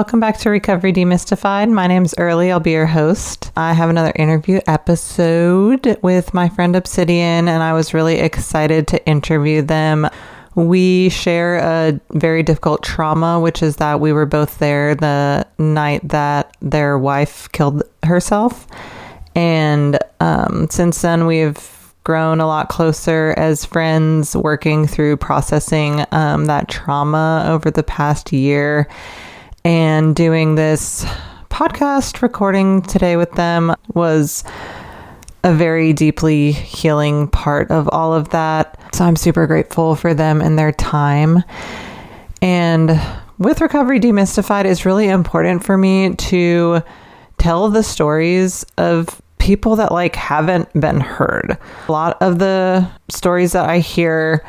welcome back to Recovery Demystified. My name's Early. I'll be your host. I have another interview episode with my friend Obsidian, and I was really excited to interview them. We share a very difficult trauma, which is that we were both there the night that their wife killed herself. And since then, we've grown a lot closer as friends, working through processing that trauma over the past year, and doing this podcast recording today with them was a very deeply healing part of all of that. So I'm super grateful for them and their time. And with Recovery Demystified, it's really important for me to tell the stories of people that haven't been heard. A lot of the stories that I hear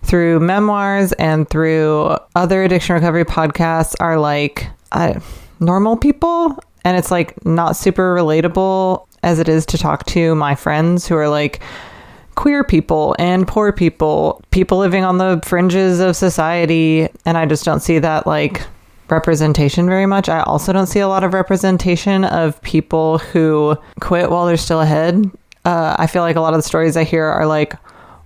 through memoirs and through other addiction recovery podcasts are normal people, and it's not super relatable as it is to talk to my friends who are queer people and poor people living on the fringes of society, and I just don't see that representation very much. I also don't see a lot of representation of people who quit while they're still ahead. I feel like a lot of the stories I hear are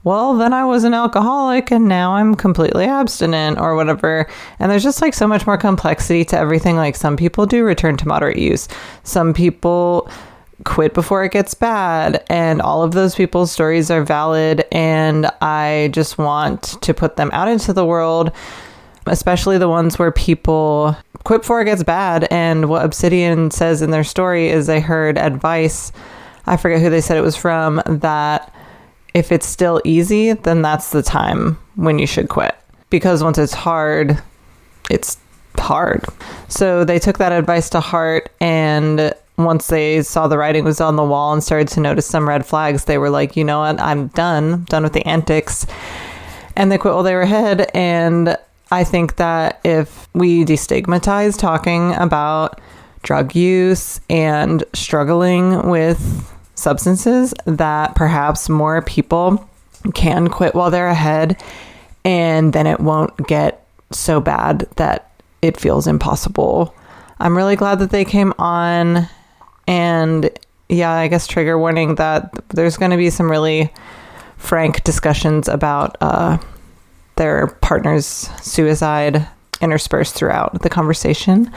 well, then I was an alcoholic and now I'm completely abstinent or whatever. And there's just so much more complexity to everything. Some people do return to moderate use. Some people quit before it gets bad, and all of those people's stories are valid. And I just want to put them out into the world, especially the ones where people quit before it gets bad. And what Obsidian says in their story is they heard advice, I forget who they said it was from, that if it's still easy, then that's the time when you should quit. Because once it's hard, it's hard. So they took that advice to heart, and once they saw the writing was on the wall and started to notice some red flags, they were like, you know what, I'm done with the antics. And they quit while they were ahead. And I think that if we destigmatize talking about drug use and struggling with substances, that perhaps more people can quit while they're ahead, and then it won't get so bad that it feels impossible. I'm really glad that they came on, and yeah, I guess trigger warning that there's going to be some really frank discussions about their partner's suicide interspersed throughout the conversation.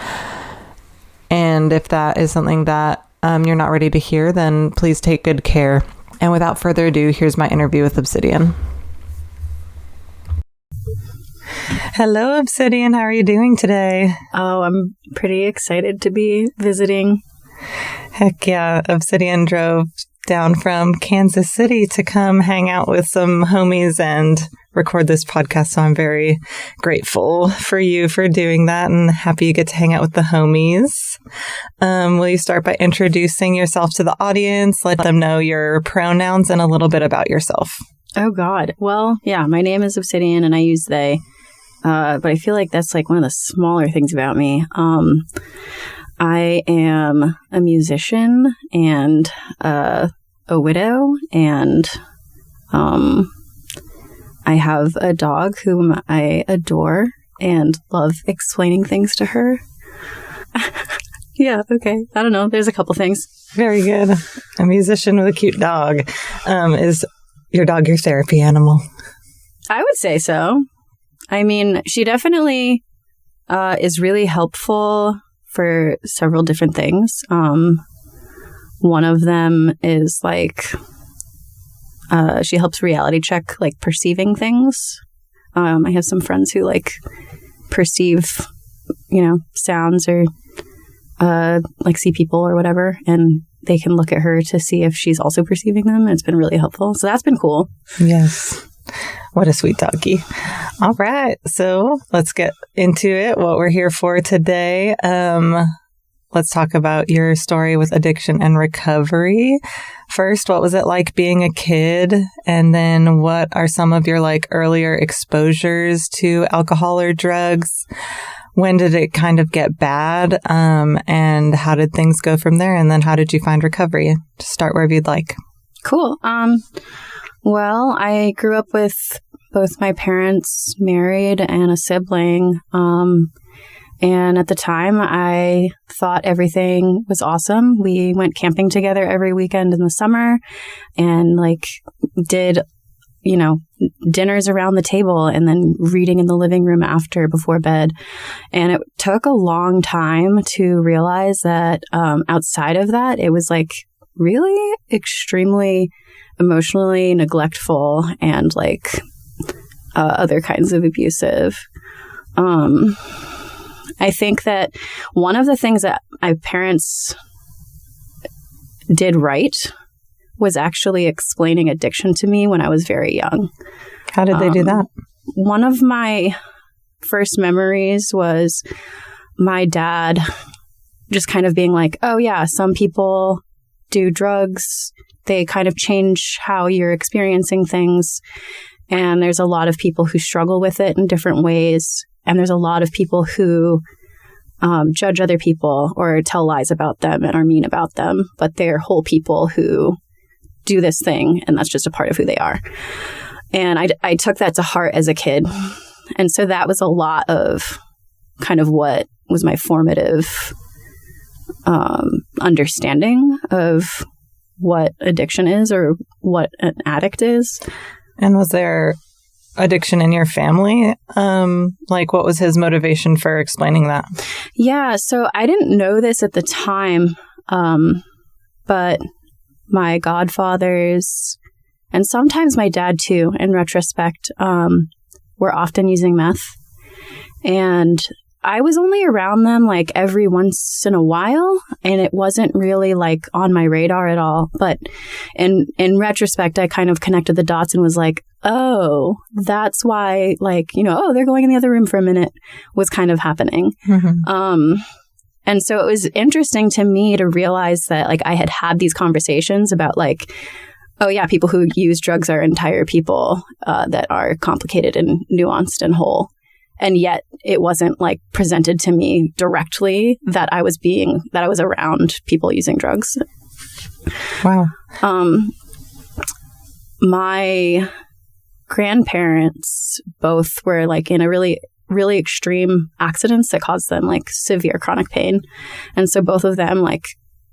And if that is something that you're not ready to hear, then please take good care. And without further ado, here's my interview with Obsidian. Hello, Obsidian. How are you doing today? Oh, I'm pretty excited to be visiting. Heck yeah. Obsidian drove down from Kansas City to come hang out with some homies and record this podcast. So I'm very grateful for you for doing that, and happy you get to hang out with the homies. Will you start by introducing yourself to the audience? Let them know your pronouns and a little bit about yourself. Oh, God. Well, yeah, my name is Obsidian and I use they. But I feel like that's one of the smaller things about me. I am a musician and a widow, and I have a dog whom I adore and love explaining things to her. Yeah, okay. I don't know. There's a couple things. Very good. A musician with a cute dog. Is your dog your therapy animal? I would say so. I mean, she definitely is really helpful for several different things. One of them is she helps reality check perceiving things. I have some friends who perceive, sounds or see people or whatever, and they can look at her to see if she's also perceiving them. And it's been really helpful. So that's been cool. Yes. What a sweet doggy. All right. So let's get into it. What we're here for today. Let's talk about your story with addiction and recovery. First, what was it like being a kid? And then what are some of your earlier exposures to alcohol or drugs? When did it kind of get bad? And how did things go from there? And then how did you find recovery? Just start wherever you'd like. Cool. Well, I grew up with both my parents married and a sibling. And at the time, I thought everything was awesome. We went camping together every weekend in the summer and like did, dinners around the table and then reading in the living room before bed. And it took a long time to realize that outside of that, it was like really extremely emotionally neglectful and like other kinds of abusive. I think that one of the things that my parents did right was actually explaining addiction to me when I was very young. How did they do that? One of my first memories was my dad just kind of being like, oh yeah, some people do drugs. They kind of change how you're experiencing things. And there's a lot of people who struggle with it in different ways. And there's a lot of people who judge other people or tell lies about them and are mean about them. But they're whole people who do this thing, and that's just a part of who they are. And I took that to heart as a kid. And so that was a lot of kind of what was my formative understanding of what addiction is or what an addict is. And was there addiction in your family? Like, what was his motivation for explaining that? Yeah, so I didn't know this at the time, but my godfathers, and sometimes my dad too, in retrospect, were often using meth. And I was only around them like every once in a while, and it wasn't really like on my radar at all. But in retrospect, I kind of connected the dots and was like, oh, that's why, like, oh, they're going in the other room for a minute was kind of happening. Mm-hmm. And so it was interesting to me to realize that like I had these conversations about like, oh yeah, people who use drugs are entire people that are complicated and nuanced and whole. And yet it wasn't like presented to me directly that I was around people using drugs. Wow. My grandparents both were like in a really, really extreme accidents that caused them like severe chronic pain. And so both of them like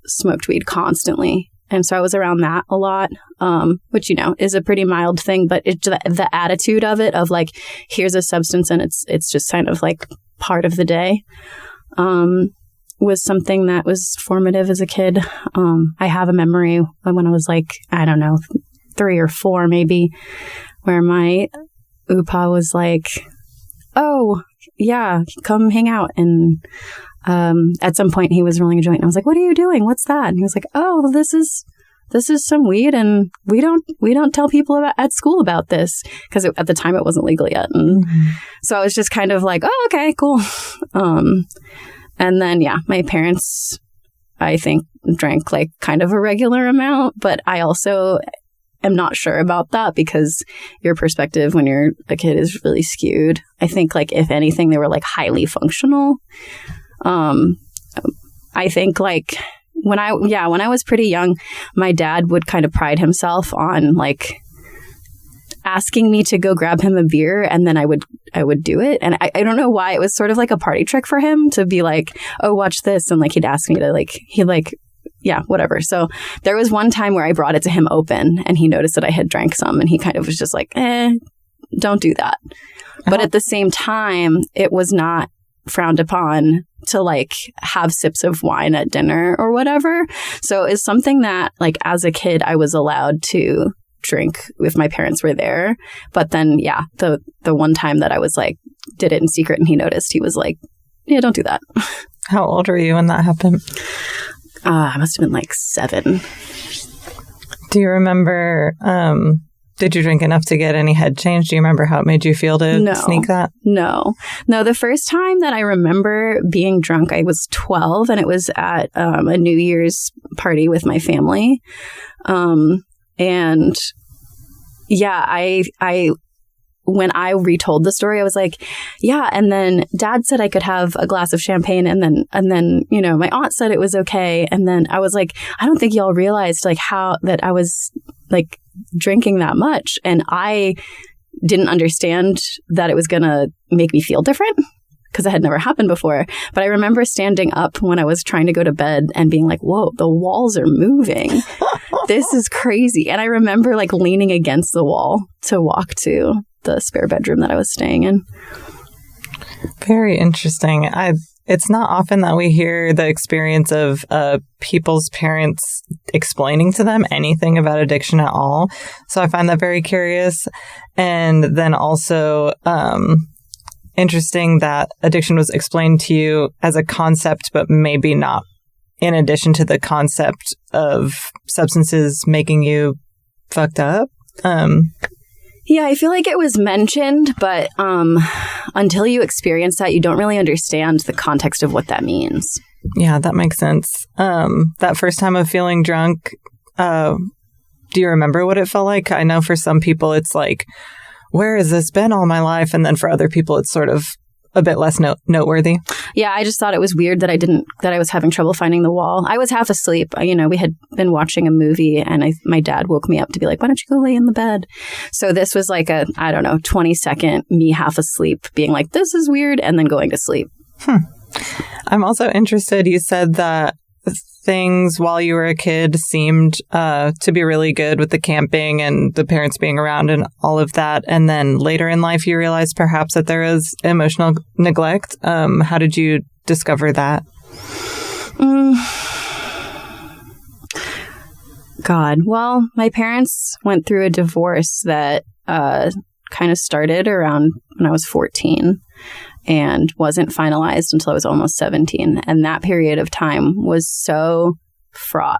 smoked weed constantly. And so I was around that a lot, which, is a pretty mild thing. But the attitude of it, of like, here's a substance and it's just kind of like part of the day, was something that was formative as a kid. I have a memory when I was like, I don't know, 3 or 4 maybe, where my Upa was like, oh, yeah, come hang out. And at some point he was rolling a joint and I was like, what are you doing? What's that? And he was like, oh, this is some weed and we don't tell people at school about this, because at the time it wasn't legal yet. And so I was just kind of like, oh, okay, cool. And then, yeah, my parents, I think, drank like kind of a regular amount, but I also am not sure about that because your perspective when you're a kid is really skewed. I think like if anything, they were like highly functional. I think like when I was pretty young, my dad would kind of pride himself on like asking me to go grab him a beer, and then I would do it. And I don't know why, it was sort of like a party trick for him to be like, oh, watch this. And like, he'd ask me to yeah, whatever. So there was one time where I brought it to him open and he noticed that I had drank some and he kind of was just like, don't do that. Uh-huh. But at the same time, it was not frowned upon to like have sips of wine at dinner or whatever. So it's something that like as a kid, I was allowed to drink if my parents were there. But then, yeah, the one time that I was like, did it in secret and he noticed, he was like, yeah, don't do that. How old were you when that happened? I must have been like 7. Do you remember, did you drink enough to get any head change? Do you remember how it made you feel to sneak that? No. The first time that I remember being drunk, I was 12 and it was at a New Year's party with my family. And yeah, I when I retold the story, I was like, yeah. And then Dad said I could have a glass of champagne. And then, my aunt said it was okay. And then I was like, I don't think y'all realized like how that I was like drinking that much. And I didn't understand that it was going to make me feel different. because it had never happened before. But I remember standing up when I was trying to go to bed and being like, whoa, the walls are moving. This is crazy. And I remember like leaning against the wall to walk to the spare bedroom that I was staying in. Very interesting. It's not often that we hear the experience of people's parents explaining to them anything about addiction at all. So I find that very curious. And then also interesting that addiction was explained to you as a concept, but maybe not in addition to the concept of substances making you fucked up. Yeah, I feel like it was mentioned, but until you experience that, you don't really understand the context of what that means. Yeah, that makes sense. That first time of feeling drunk, do you remember what it felt like? I know for some people it's like, where has this been all my life? And then for other people, it's sort of a bit less noteworthy. Yeah, I just thought it was weird that I was having trouble finding the wall. I was half asleep. We had been watching a movie and my dad woke me up to be like, why don't you go lay in the bed? So this was like 20-second me half asleep being like, this is weird, and then going to sleep. I'm also interested. You said that things while you were a kid seemed to be really good with the camping and the parents being around and all of that. And then later in life, you realized perhaps that there is emotional neglect. How did you discover that? God. Well, my parents went through a divorce that kind of started around when I was 14. And wasn't finalized until I was almost 17. And that period of time was so fraught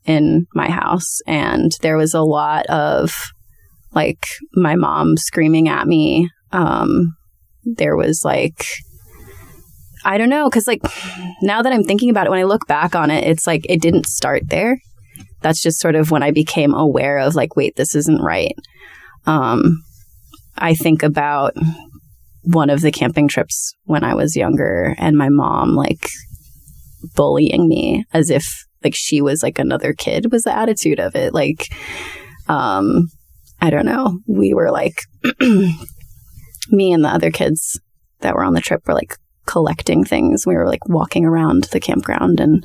in my house. And there was a lot of, like, my mom screaming at me. There was, like, I don't know, because, like, now that I'm thinking about it, when I look back on it, it's like it didn't start there. That's just sort of when I became aware of, like, wait, this isn't right. I think about one of the camping trips when I was younger and my mom like bullying me as if like she was like another kid was the attitude of it. Like, I don't know. We were like, me and the other kids that were on the trip were like collecting things. We were like walking around the campground and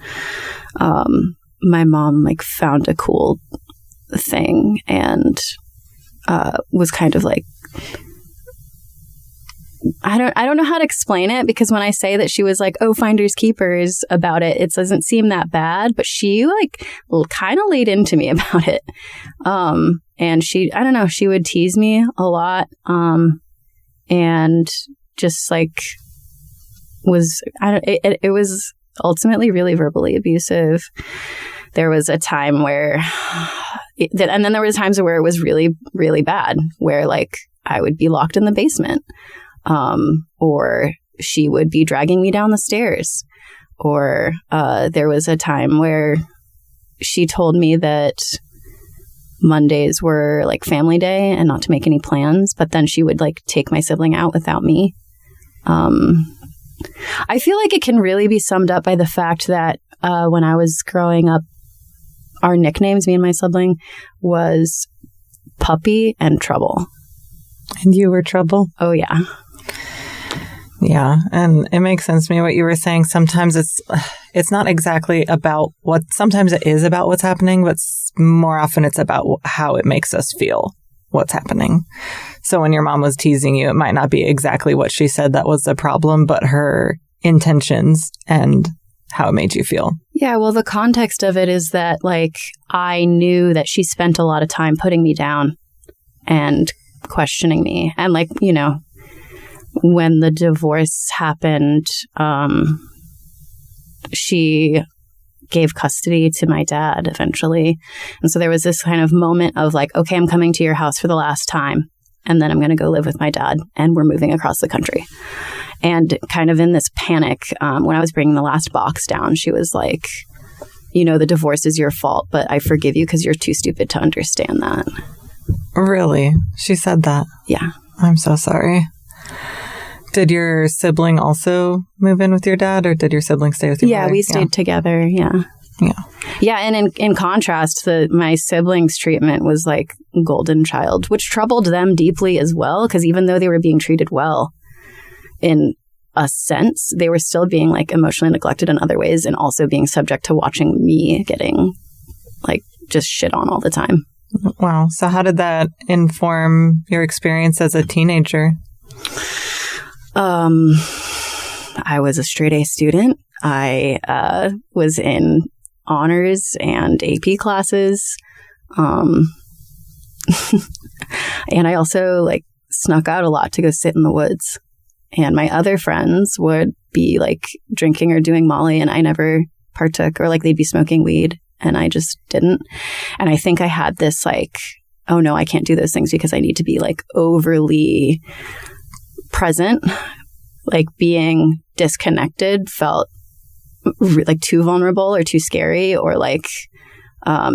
my mom like found a cool thing and was kind of like, I don't know how to explain it, because when I say that she was like, oh, finders keepers about it, it doesn't seem that bad, but she like kind of laid into me about it. And she, I don't know, she would tease me a lot. And just like it was ultimately really verbally abusive. There was a time where, and then there was times where it was really, really bad, where like I would be locked in the basement. Or she would be dragging me down the stairs. Or there was a time where she told me that Mondays were like family day and not to make any plans, but then she would like take my sibling out without me. I feel like it can really be summed up by the fact that when I was growing up, our nicknames, me and my sibling, was Puppy and Trouble. And you were Trouble? Oh, yeah. Yeah, and it makes sense to me what you were saying. Sometimes it's not exactly about sometimes it is about what's happening, but more often it's about how it makes us feel what's happening. So when your mom was teasing you, it might not be exactly what she said that was the problem, but her intentions and how it made you feel. Yeah, well, the context of it is that, like, I knew that she spent a lot of time putting me down and questioning me. And, like, you know, when the divorce happened, she gave custody to my dad eventually. And so there was this kind of moment of like, okay, I'm coming to your house for the last time. And then I'm going to go live with my dad. And we're moving across the country. And kind of in this panic, when I was bringing the last box down, she was like, you know, the divorce is your fault, but I forgive you because you're too stupid to understand that. Really? She said that? Yeah. I'm so sorry. Did your sibling also move in with your dad, or did your sibling stay with your mother? Yeah, we stayed together. Yeah. Yeah. Yeah. And in contrast, my siblings' treatment was like golden child, which troubled them deeply as well, because even though they were being treated well in a sense, they were still being like emotionally neglected in other ways and also being subject to watching me getting like just shit on all the time. Wow. So how did that inform your experience as a teenager? I was a straight A student. I was in honors and AP classes. And I also like snuck out a lot to go sit in the woods. And my other friends would be like drinking or doing Molly, and I never partook, or like they'd be smoking weed and I just didn't. And I think I had this like, oh no, I can't do those things because I need to be like overly present. Like being disconnected felt like too vulnerable or too scary, or like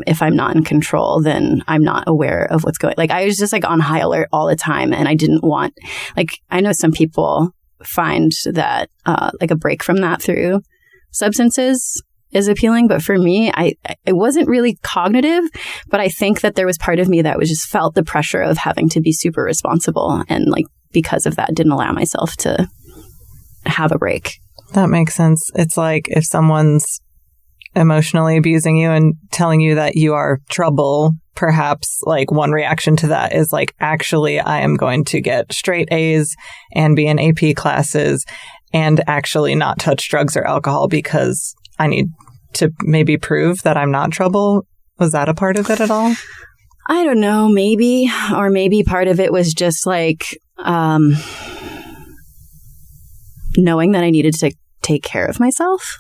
if I'm not in control, then I'm not aware of what's going. Like I was just like on high alert all the time, and I didn't want. Like I know some people find that like a break from that through substances is appealing, but for me, it wasn't really cognitive. But I think that there was part of me that was just felt the pressure of having to be super responsible, and like because of that, didn't allow myself to have a break. That makes sense. It's like if someone's emotionally abusing you and telling you that you are trouble, perhaps like one reaction to that is like, actually, I am going to get straight A's and be in AP classes and actually not touch drugs or alcohol because I need to maybe prove that I'm not trouble. Was that a part of it at all? I don't know, maybe. Or maybe part of it was just like knowing that I needed to take care of myself.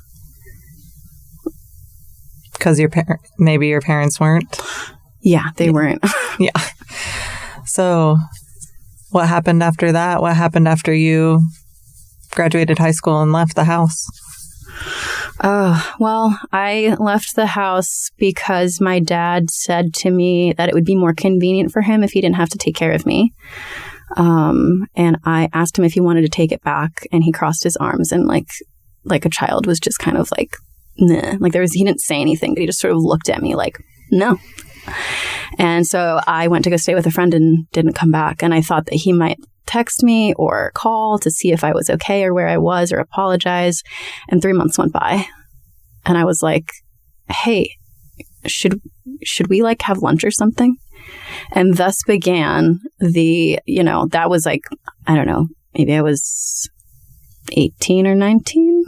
Because maybe your parents weren't? Yeah, they weren't. Yeah. So what happened after that? What happened after you graduated high school and left the house? Oh, well, I left the house because my dad said to me that it would be more convenient for him if he didn't have to take care of me. And I asked him if he wanted to take it back, and he crossed his arms and like a child was just kind of like, nah. Like he didn't say anything, but he just sort of looked at me like, no. And so I went to go stay with a friend and didn't come back. And I thought that he might text me or call to see if I was okay or where I was or apologize. And 3 months went by. And I was like, hey, should we like have lunch or something? And thus began that was like, I don't know, maybe I was 18 or 19.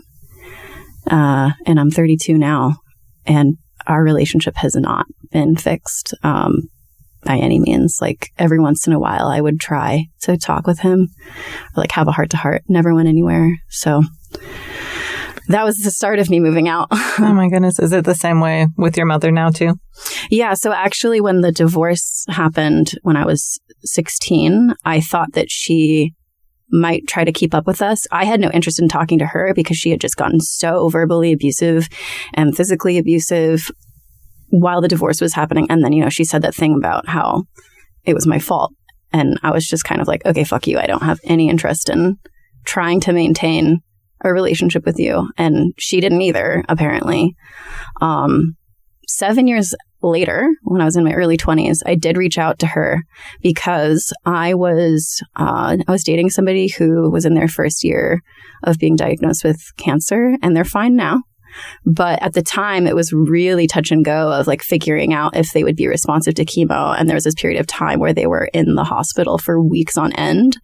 And I'm 32 now. And our relationship has not been fixed by any means. Like every once in a while, I would try to talk with him, or like have a heart-to-heart. Never went anywhere. So that was the start of me moving out. Oh my goodness. Is it the same way with your mother now too? Yeah. So actually, when the divorce happened when I was 16, I thought that she might try to keep up with us. I had no interest in talking to her because she had just gotten so verbally abusive and physically abusive while the divorce was happening. And then, she said that thing about how it was my fault. And I was just kind of like, okay, fuck you. I don't have any interest in trying to maintain a relationship with you. And she didn't either, apparently. 7 years later, when I was in my early 20s, I did reach out to her because I was dating somebody who was in their first year of being diagnosed with cancer, and they're fine now. But at the time, it was really touch and go of like figuring out if they would be responsive to chemo. And there was this period of time where they were in the hospital for weeks on end,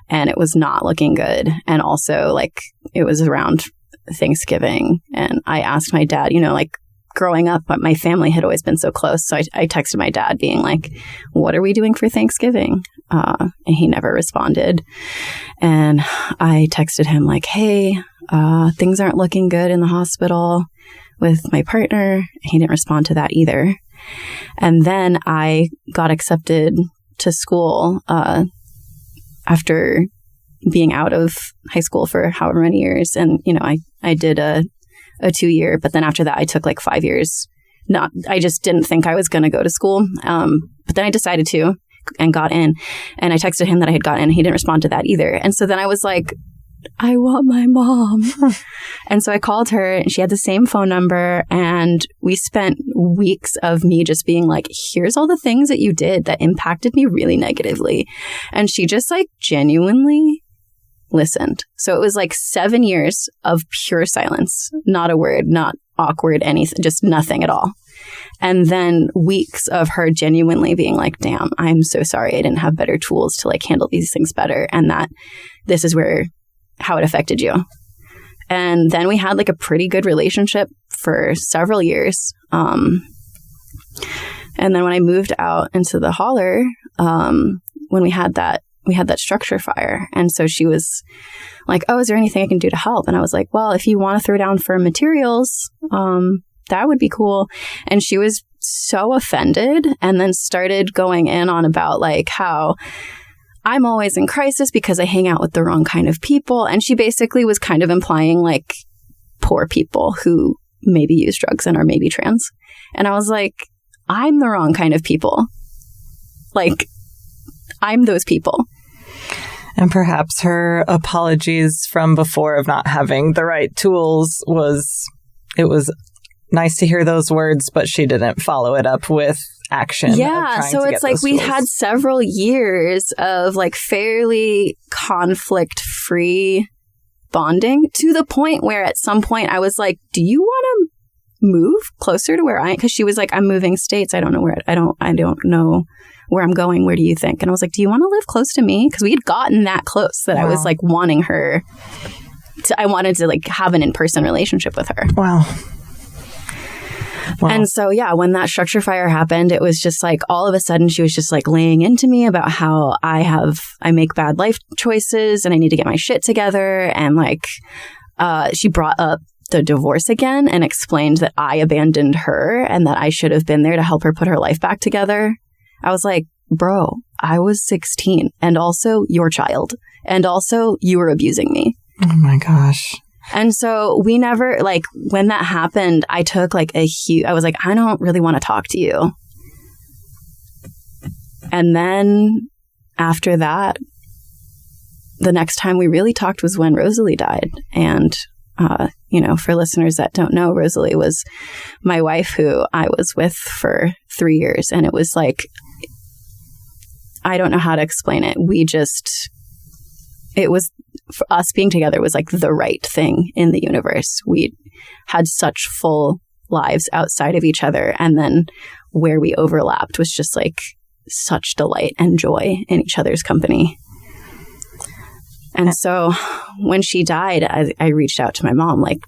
and it was not looking good. And also, like, it was around Thanksgiving, and I asked my dad, growing up, my family had always been so close. So I texted my dad being like, what are we doing for Thanksgiving? And he never responded. And I texted him like, hey, things aren't looking good in the hospital with my partner. He didn't respond to that either. And then I got accepted to school after being out of high school for however many years. And, I did a 2-year, but then after that, I took like 5 years. I just didn't think I was going to go to school. But then I decided to and got in, and I texted him that I had gotten in. He didn't respond to that either. And so then I was like, I want my mom. And so I called her, and she had the same phone number. And we spent weeks of me just being like, here's all the things that you did that impacted me really negatively. And she just like genuinely listened. So it was like 7 years of pure silence, not a word, not awkward, anything, just nothing at all. And then weeks of her genuinely being like, damn, I'm so sorry I didn't have better tools to like handle these things better. And that this is how it affected you. And then we had like a pretty good relationship for several years. And then when I moved out into the holler, when we had that structure fire. And so she was like, oh, is there anything I can do to help? And I was like, well, if you want to throw down for materials, that would be cool. And she was so offended and then started going in on about like how I'm always in crisis because I hang out with the wrong kind of people. And she basically was kind of implying like poor people who maybe use drugs and are maybe trans. And I was like, I'm the wrong kind of people. Like, I'm those people. And perhaps her apologies from before of not having the right tools it was nice to hear those words, but she didn't follow it up with action. Yeah, so it's like we had several years of like fairly conflict-free bonding to the point where at some point I was like, do you want to move closer to where I am? Because she was like, I'm moving states. I don't know where. I don't know where I'm going. Where do you think? And I was like, do you want to live close to me? Because we had gotten that close that I was like wanting her to, I wanted to like have an in-person relationship with her. Wow. And so, yeah, when that structure fire happened, it was just like all of a sudden she was just like laying into me about how I make bad life choices and I need to get my shit together. And like she brought up the divorce again and explained that I abandoned her and that I should have been there to help her put her life back together. I was like, bro, I was 16 and also your child. And also you were abusing me. Oh my gosh. And so we never, like, when that happened, I took like I was like, I don't really want to talk to you. And then after that, the next time we really talked was when Rosalie died. And, for listeners that don't know, Rosalie was my wife who I was with for 3 years. And it was like, I don't know how to explain it. It was, for us being together was like the right thing in the universe. We had such full lives outside of each other. And then where we overlapped was just like such delight and joy in each other's company. And so when she died, I reached out to my mom, like,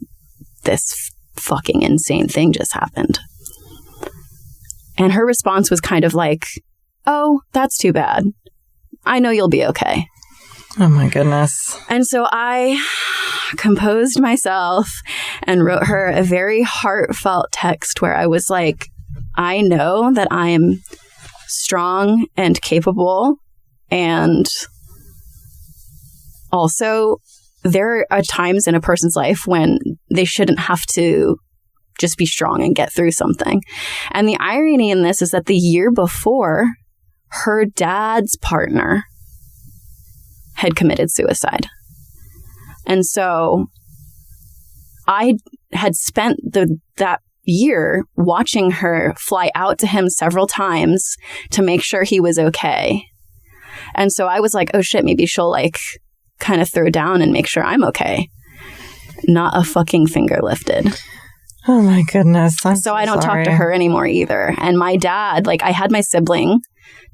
this fucking insane thing just happened. And her response was kind of like, oh, that's too bad. I know you'll be okay. Oh my goodness. And so I composed myself and wrote her a very heartfelt text where I was like, I know that I am strong and capable, and also there are times in a person's life when they shouldn't have to just be strong and get through something. And the irony in this is that the year before, her dad's partner had committed suicide. And so I had spent that year watching her fly out to him several times to make sure he was okay. And so I was like, oh shit, maybe she'll like kind of throw down and make sure I'm okay. Not a fucking finger lifted. Oh my goodness. So I don't talk to her anymore either. And my dad, like, I had my sibling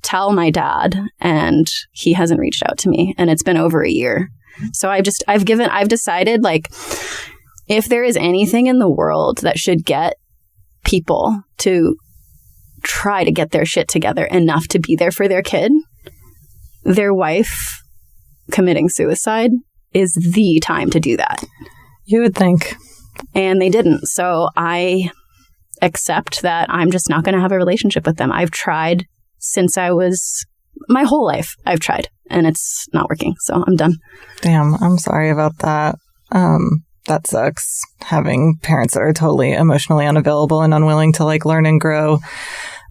tell my dad, and he hasn't reached out to me, and it's been over a year. So I've decided, like, if there is anything in the world that should get people to try to get their shit together enough to be there for their kid, their wife committing suicide is the time to do that. You would think. And they didn't. So I accept that I'm just not going to have a relationship with them. I've tried since my whole life I've tried, and it's not working. So I'm done. Damn, I'm sorry about that. That sucks, having parents that are totally emotionally unavailable and unwilling to like learn and grow.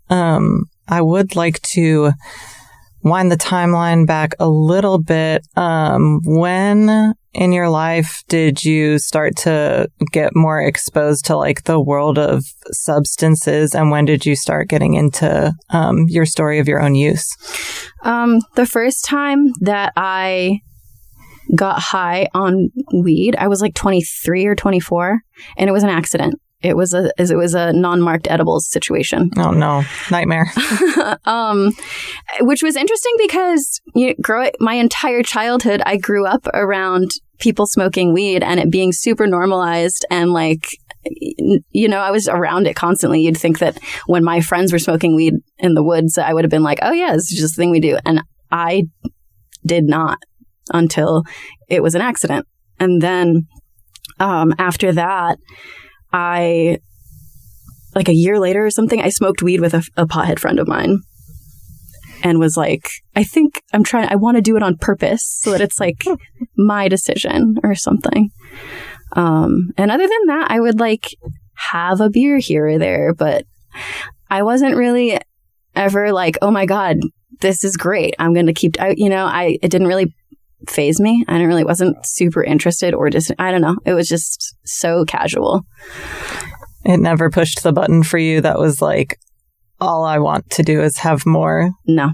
I would like to wind the timeline back a little bit. When in your life did you start to get more exposed to like the world of substances, and when did you start getting into your story of your own use? The first time that I got high on weed. I was like 23 or 24, and it was an accident. It was a non-marked edibles situation. Oh no, nightmare. Which was interesting because my entire childhood, I grew up around people smoking weed and it being super normalized, and like, I was around it constantly. You'd think that when my friends were smoking weed in the woods, I would have been like, oh yeah, this is just the thing we do. And I did not until it was an accident. And then after that, like a year later or something, I smoked weed with a pothead friend of mine and was like, I want to do it on purpose so that it's like my decision or something. And other than that, I would like have a beer here or there, but I wasn't really ever like, oh my God, this is great. I'm going to keep, it didn't really faze me. Wasn't super interested or just, I don't know. It was just so casual. It never pushed the button for you that was like, all I want to do is have more? No.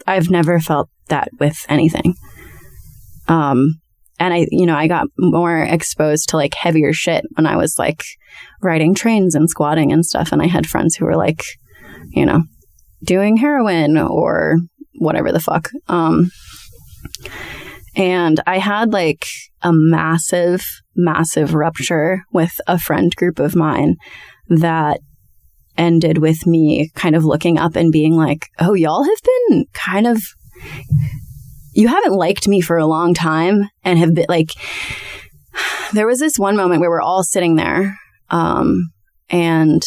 I've never felt that with anything. And I got more exposed to like heavier shit when I was like riding trains and squatting and stuff. And I had friends who were like, doing heroin or whatever the fuck. And I had like a massive, massive rupture with a friend group of mine that ended with me kind of looking up and being like, oh, y'all have been you haven't liked me for a long time and have been like, there was this one moment where we're all sitting there and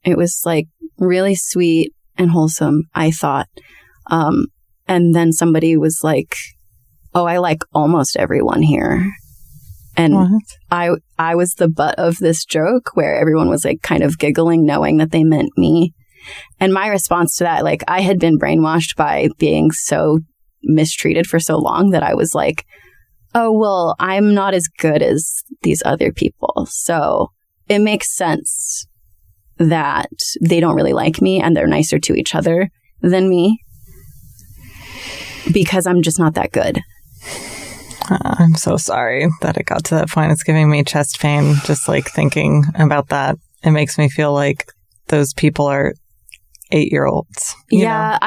it was like really sweet and wholesome, I thought. And then somebody was like, oh, I like almost everyone here. And what? I was the butt of this joke where everyone was like kind of giggling, knowing that they meant me. And my response to that, like I had been brainwashed by being so mistreated for so long that I was like, oh, well, I'm not as good as these other people. So it makes sense that they don't really like me and they're nicer to each other than me because I'm just not that good. I'm so sorry that it got to that point. It's giving me chest pain just like thinking about that. It makes me feel like those people are 8-year-olds. Yeah,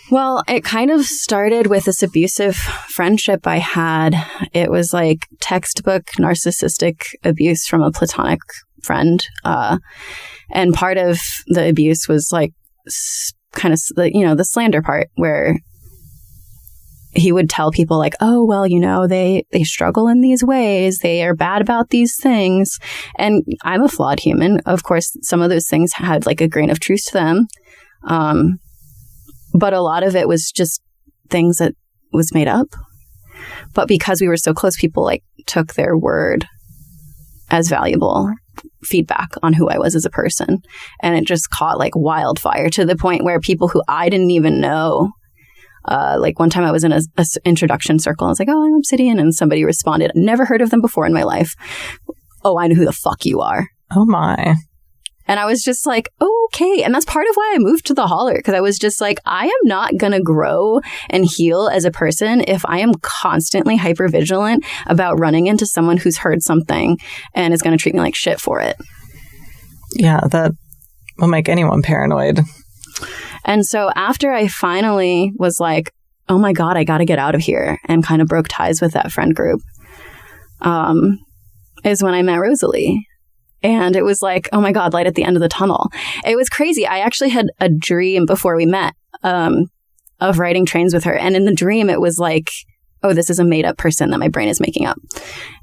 well, it kind of started with this abusive friendship I had. It was like textbook narcissistic abuse from a platonic friend. And part of the abuse was like kind of, the slander part where he would tell people like, oh, well, they struggle in these ways. They are bad about these things. And I'm a flawed human. Of course, some of those things had like a grain of truth to them. But a lot of it was just things that was made up. But because we were so close, people like took their word as valuable feedback on who I was as a person. And it just caught like wildfire to the point where people who I didn't even know, like one time I was in a introduction circle. I was like, oh, I'm Obsidian. And somebody responded, never heard of them before in my life. Oh, I know who the fuck you are. Oh my. And I was just like, okay. And that's part of why I moved to the Holler, because I was just like, I am not going to grow and heal as a person if I am constantly hypervigilant about running into someone who's heard something and is going to treat me like shit for it. Yeah, that will make anyone paranoid. And so after I finally was like, oh my God, I got to get out of here, and kind of broke ties with that friend group, is when I met Rosalie. And it was like, oh my God, light at the end of the tunnel. It was crazy. I actually had a dream before we met of riding trains with her. And in the dream, it was like, oh, this is a made up person that my brain is making up.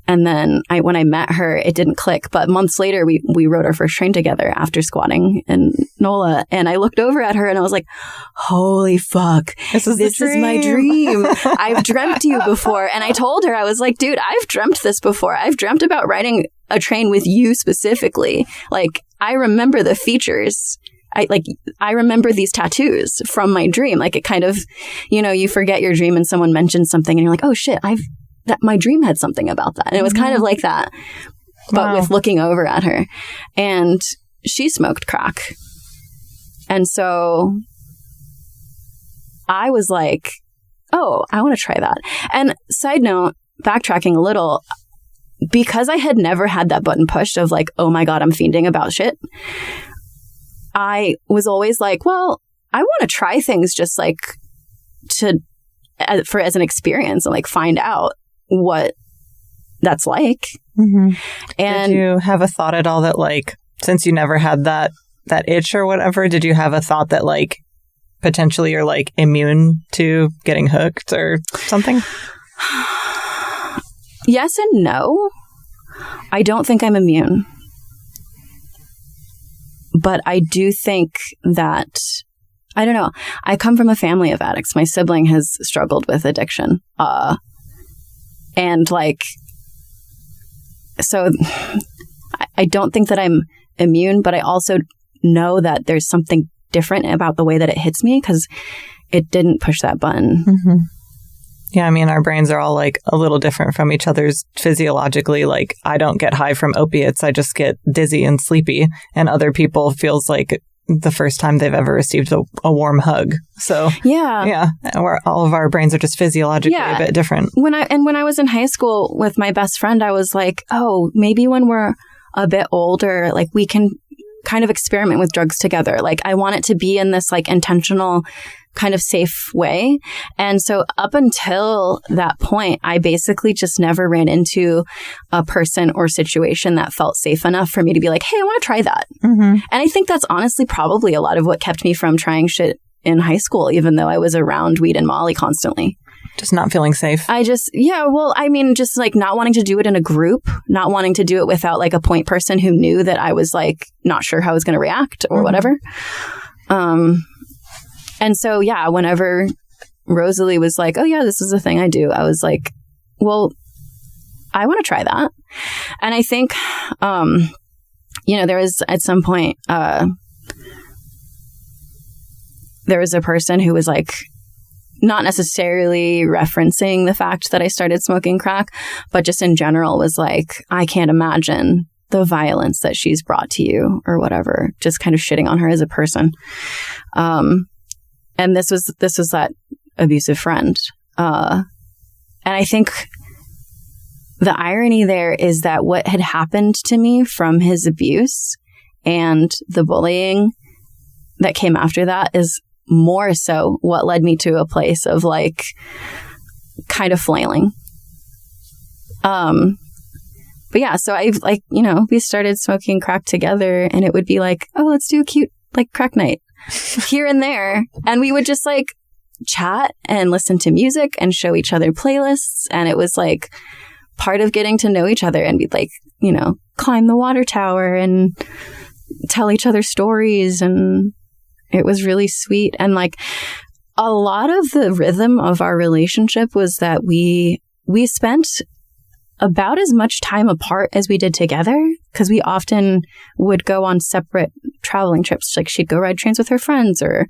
And then when I met her, it didn't click. But months later, we rode our first train together after squatting in NOLA. And I looked over at her and I was like, holy fuck, this is my dream. I've dreamt you before. And I told her, I was like, dude, I've dreamt this before. I've dreamt about riding a train with you specifically. Like, I remember the features. I remember these tattoos from my dream. Like, it kind of, you forget your dream and someone mentions something and you're like, oh shit, my dream had something about that. And it was kind of like that, but with looking over at her. And she smoked crack. And so I was like, oh, I want to try that. And side note, backtracking a little, because I had never had that button pushed of like, oh my God, I'm fiending about shit. I was always like, well, I want to try things just like as an experience and like find out what that's like. Mm-hmm. And did you have a thought at all that like, since you never had that itch or whatever, did you have a thought that like potentially you're like immune to getting hooked or something? Yes and no. I don't think I'm immune. But I do think that, I don't know, I come from a family of addicts. My sibling has struggled with addiction. And like, so I don't think that I'm immune, but I also know that there's something different about the way that it hits me because it didn't push that button. Mm-hmm. Yeah, I mean, our brains are all like a little different from each other's physiologically. Like, I don't get high from opiates. I just get dizzy and sleepy. And other people feels like the first time they've ever received a warm hug. So, yeah, all of our brains are just physiologically a bit different. When I was in high school with my best friend, I was like, oh, maybe when we're a bit older, like we can kind of experiment with drugs together. Like, I want it to be in this like intentional kind of safe way. And so up until that point, I basically just never ran into a person or situation that felt safe enough for me to be like, hey, I want to try that. Mm-hmm. And I think that's honestly probably a lot of what kept me from trying shit in high school, even though I was around weed and Molly constantly. Just not feeling safe. Just like not wanting to do it in a group, not wanting to do it without like a point person who knew that I was like not sure how I was going to react or whatever. And so, yeah, whenever Rosalie was like, oh, yeah, this is a thing I do, I was like, well, I want to try that. And I think, there was at some point, there was a person who was like, not necessarily referencing the fact that I started smoking crack, but just in general was like, I can't imagine the violence that she's brought to you or whatever, just kind of shitting on her as a person. And this was that abusive friend. And I think the irony there is that what had happened to me from his abuse and the bullying that came after that is more so what led me to a place of like kind of flailing. But yeah, so I've like, we started smoking crack together and it would be like, oh, let's do a cute like crack night here and there. And we would just like chat and listen to music and show each other playlists. And it was like part of getting to know each other. And we'd like, climb the water tower and tell each other stories. And it was really sweet. And like a lot of the rhythm of our relationship was that we spent about as much time apart as we did together, because we often would go on separate traveling trips. Like she'd go ride trains with her friends, or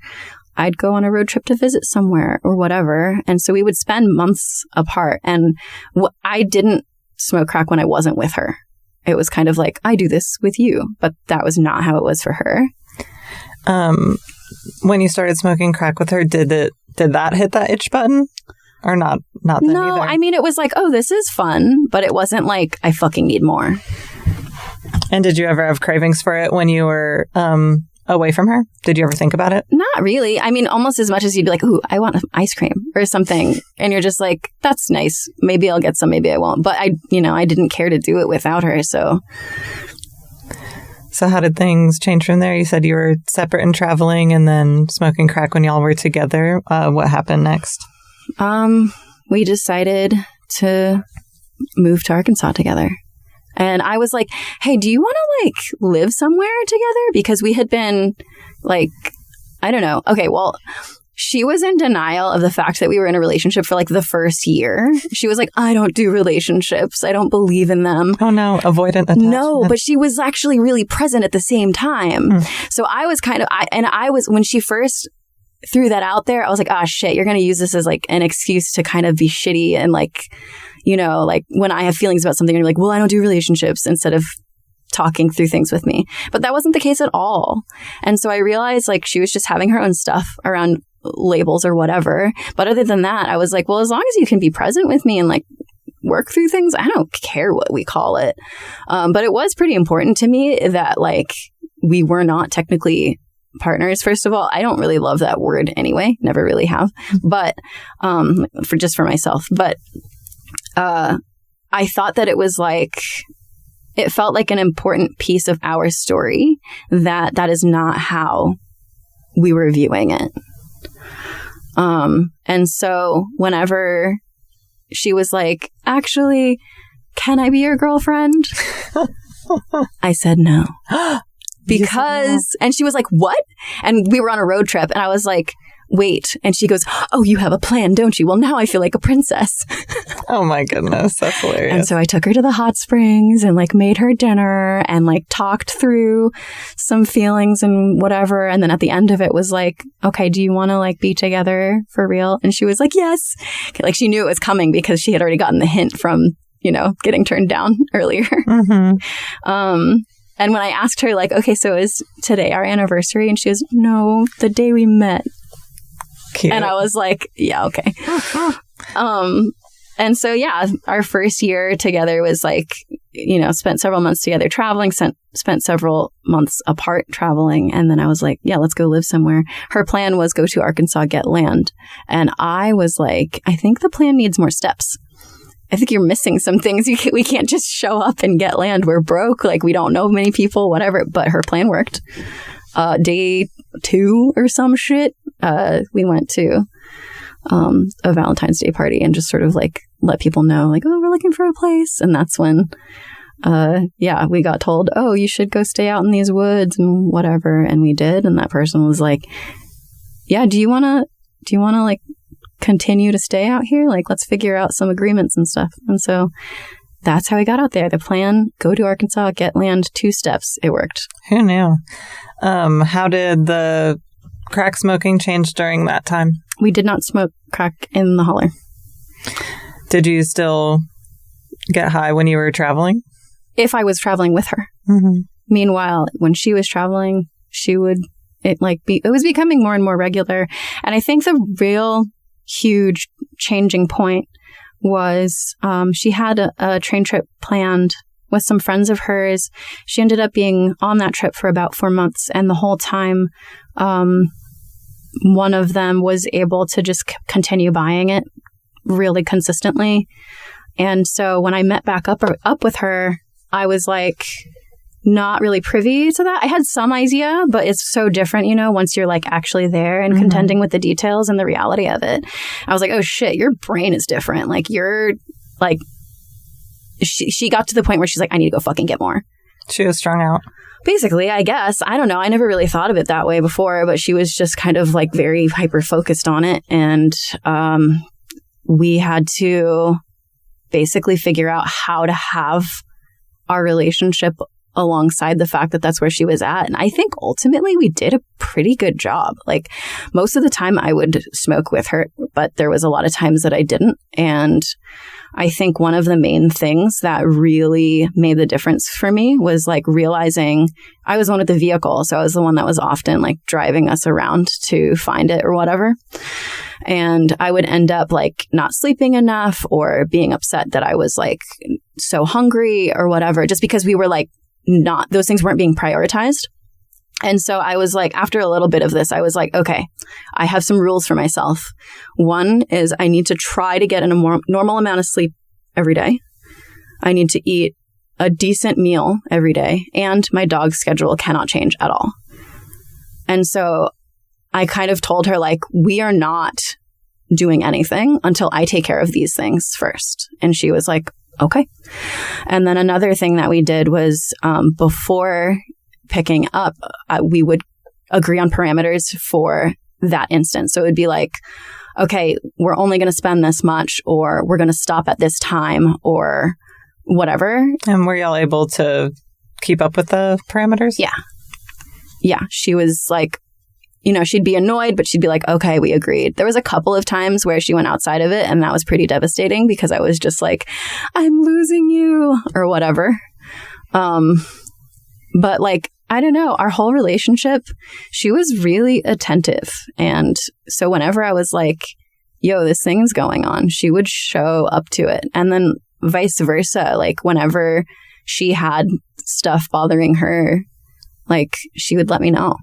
I'd go on a road trip to visit somewhere or whatever. And so we would spend months apart. And I didn't smoke crack when I wasn't with her. It was kind of like, I do this with you, but that was not how it was for her. When you started smoking crack with her, did that hit that itch button? Or not then No, either? I mean, it was like, oh, this is fun, but it wasn't like, I fucking need more. And did you ever have cravings for it when you were away from her? Did you ever think about it? Not really. I mean, almost as much as you'd be like, ooh, I want ice cream or something. And you're just like, that's nice. Maybe I'll get some, maybe I won't. But I didn't care to do it without her, so... So how did things change from there? You said you were separate and traveling and then smoking crack when y'all were together. What happened next? We decided to move to Arkansas together. And I was like, hey, do you want to like live somewhere together? Because we had been like, I don't know. Okay, well, she was in denial of the fact that we were in a relationship for like the first year. She was like, I don't do relationships. I don't believe in them. Oh no, avoidant attachment. No, but she was actually really present at the same time. So I was when she first threw that out there, I was like, ah, shit, you're going to use this as like an excuse to kind of be shitty and like, like when I have feelings about something, you're like, well, I don't do relationships, instead of talking through things with me. But that wasn't the case at all. And so I realized like she was just having her own stuff around labels or whatever. But other than that, I was like, well, as long as you can be present with me and like work through things, I don't care what we call it. But it was pretty important to me that like we were not technically partners. First of all, I don't really love that word anyway. Never really have. But for myself. But I thought that it was like, it felt like an important piece of our story that is not how we were viewing it. And so whenever she was like, actually, can I be your girlfriend? I said no. Because, and she was like, what? And we were on a road trip and I was like, wait. And she goes, oh, you have a plan, don't you? Well, now I feel like a princess. Oh my goodness. That's hilarious. And so I took her to the hot springs and like made her dinner and like talked through some feelings and whatever. And then at the end of it was like, okay, do you want to like be together for real? And she was like, yes. Like she knew it was coming because she had already gotten the hint from, getting turned down earlier. Mm-hmm. And when I asked her like, okay, so is today our anniversary? And she goes, no, the day we met. Cute. And I was like, yeah, okay. And so, yeah, our first year together was like, spent several months together traveling, spent several months apart traveling. And then I was like, yeah, let's go live somewhere. Her plan was go to Arkansas, get land. And I was like, I think the plan needs more steps. I think you're missing some things. We can't just show up and get land. We're broke. Like, we don't know many people, whatever. But her plan worked. Day 2 or some shit, we went to a Valentine's Day party and just sort of like let people know like, oh, we're looking for a place. And that's when, we got told, oh, you should go stay out in these woods and whatever. And we did. And that person was like, yeah, do you want to like continue to stay out here? Like, let's figure out some agreements and stuff. And so that's how we got out there. The plan, go to Arkansas, get land, 2 steps. It worked. Who knew? How did the crack smoking change during that time? We did not smoke crack in the holler. Did you still get high when you were traveling? If I was traveling with her. Mm-hmm. Meanwhile, when she was traveling, it was becoming more and more regular. And I think the real huge changing point was she had a train trip planned with some friends of hers. She ended up being on that trip for about 4 months. And the whole time, one of them was able to just continue buying it really consistently. And so when I met back up with her, I was like not really privy to that. I had some idea, but it's so different, once you're like actually there and contending with the details and the reality of it. I was like, oh shit, your brain is different. Like you're like, she got to the point where she's like, I need to go fucking get more. She was strung out. Basically, I guess. I don't know. I never really thought of it that way before, but she was just kind of like very hyper-focused on it. And we had to basically figure out how to have our relationship alongside the fact that that's where she was at. And I think ultimately we did a pretty good job. Like most of the time I would smoke with her, but there was a lot of times that I didn't. And I think one of the main things that really made the difference for me was like realizing I was one with the vehicle. So I was the one that was often like driving us around to find it or whatever. And I would end up like not sleeping enough or being upset that I was like so hungry or whatever, just because we were like those things weren't being prioritized. And so I was like, after a little bit of this, I was like, okay, I have some rules for myself. One is I need to try to get in a more normal amount of sleep every day. I need to eat a decent meal every day. And my dog's schedule cannot change at all. And so I kind of told her, like, we are not doing anything until I take care of these things first. And she was like, okay. And then another thing that we did was before picking up, we would agree on parameters for that instance. So it would be like, okay, we're only going to spend this much, or we're going to stop at this time, or whatever. And were y'all able to keep up with the parameters? Yeah. Yeah. She was like, she'd be annoyed, but she'd be like, okay, we agreed. There was a couple of times where she went outside of it, and that was pretty devastating because I was just like, I'm losing you or whatever. But like I don't know, our whole relationship, she was really attentive. And so whenever I was like, yo, this thing's going on, she would show up to it. And then vice versa, like whenever she had stuff bothering her, like she would let me know.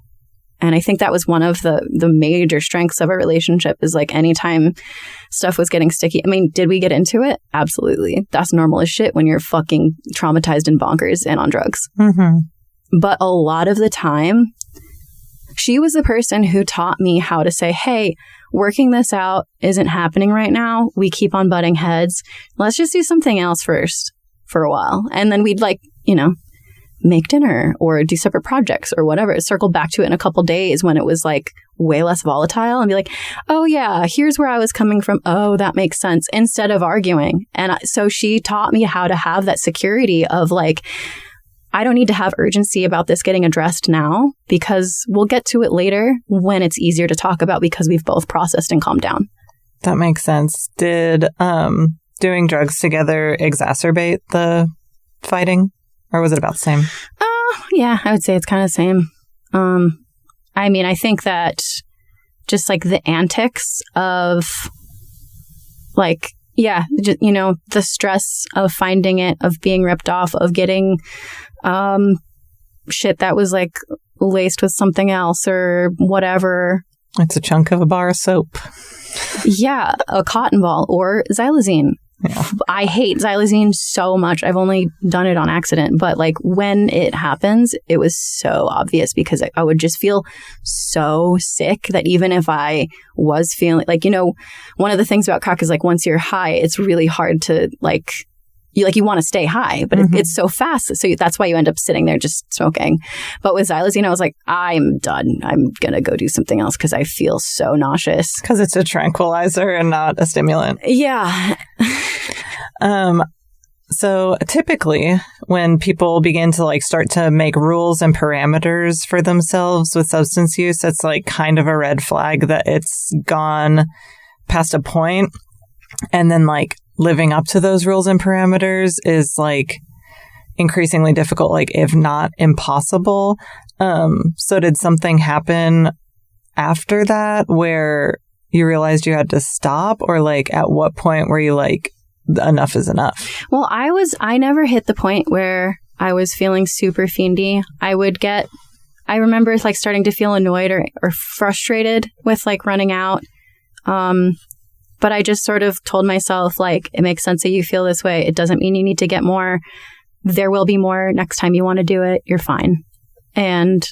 And I think that was one of the major strengths of our relationship, is like anytime stuff was getting sticky. I mean, did we get into it? Absolutely. That's normal as shit when you're fucking traumatized and bonkers and on drugs. Mm-hmm. But a lot of the time, she was the person who taught me how to say, hey, working this out isn't happening right now. We keep on butting heads. Let's just do something else first for a while. And then we'd like, you know, make dinner or do separate projects or whatever. Circle back to it in a couple days when it was like way less volatile and be like, oh yeah, here's where I was coming from. Oh, that makes sense, instead of arguing. And so she taught me how to have that security of like, I don't need to have urgency about this getting addressed now, because we'll get to it later when it's easier to talk about because we've both processed and calmed down. That makes sense. Did doing drugs together exacerbate the fighting, or was it about the same? Yeah, I would say it's kind of the same. I mean, I think that just like the antics of like, yeah, just, you know, the stress of finding it, of being ripped off, of getting shit that was like laced with something else or whatever. It's a chunk of a bar of soap. Yeah, a cotton ball or xylazine. Yeah. I hate xylazine so much. I've only done it on accident. But like when it happens, it was so obvious because I would just feel so sick that even if I was feeling like, you know, one of the things about crack is like once you're high, it's really hard to like you want to stay high, but it's so fast. So that's why you end up sitting there just smoking. But with xylazine, I was like, I'm done. I'm going to go do something else because I feel so nauseous. Because it's a tranquilizer and not a stimulant. Yeah. So typically when people begin to like start to make rules and parameters for themselves with substance use, it's like kind of a red flag that it's gone past a point. And then like living up to those rules and parameters is like increasingly difficult, like if not impossible. So did something happen after that where you realized you had to stop, or like at what point were you like, enough is enough? Well, I never hit the point where I was feeling super fiendy. I remember like starting to feel annoyed or frustrated with like running out. But I just sort of told myself, like, it makes sense that you feel this way. It doesn't mean you need to get more. There will be more next time you want to do it. You're fine. And,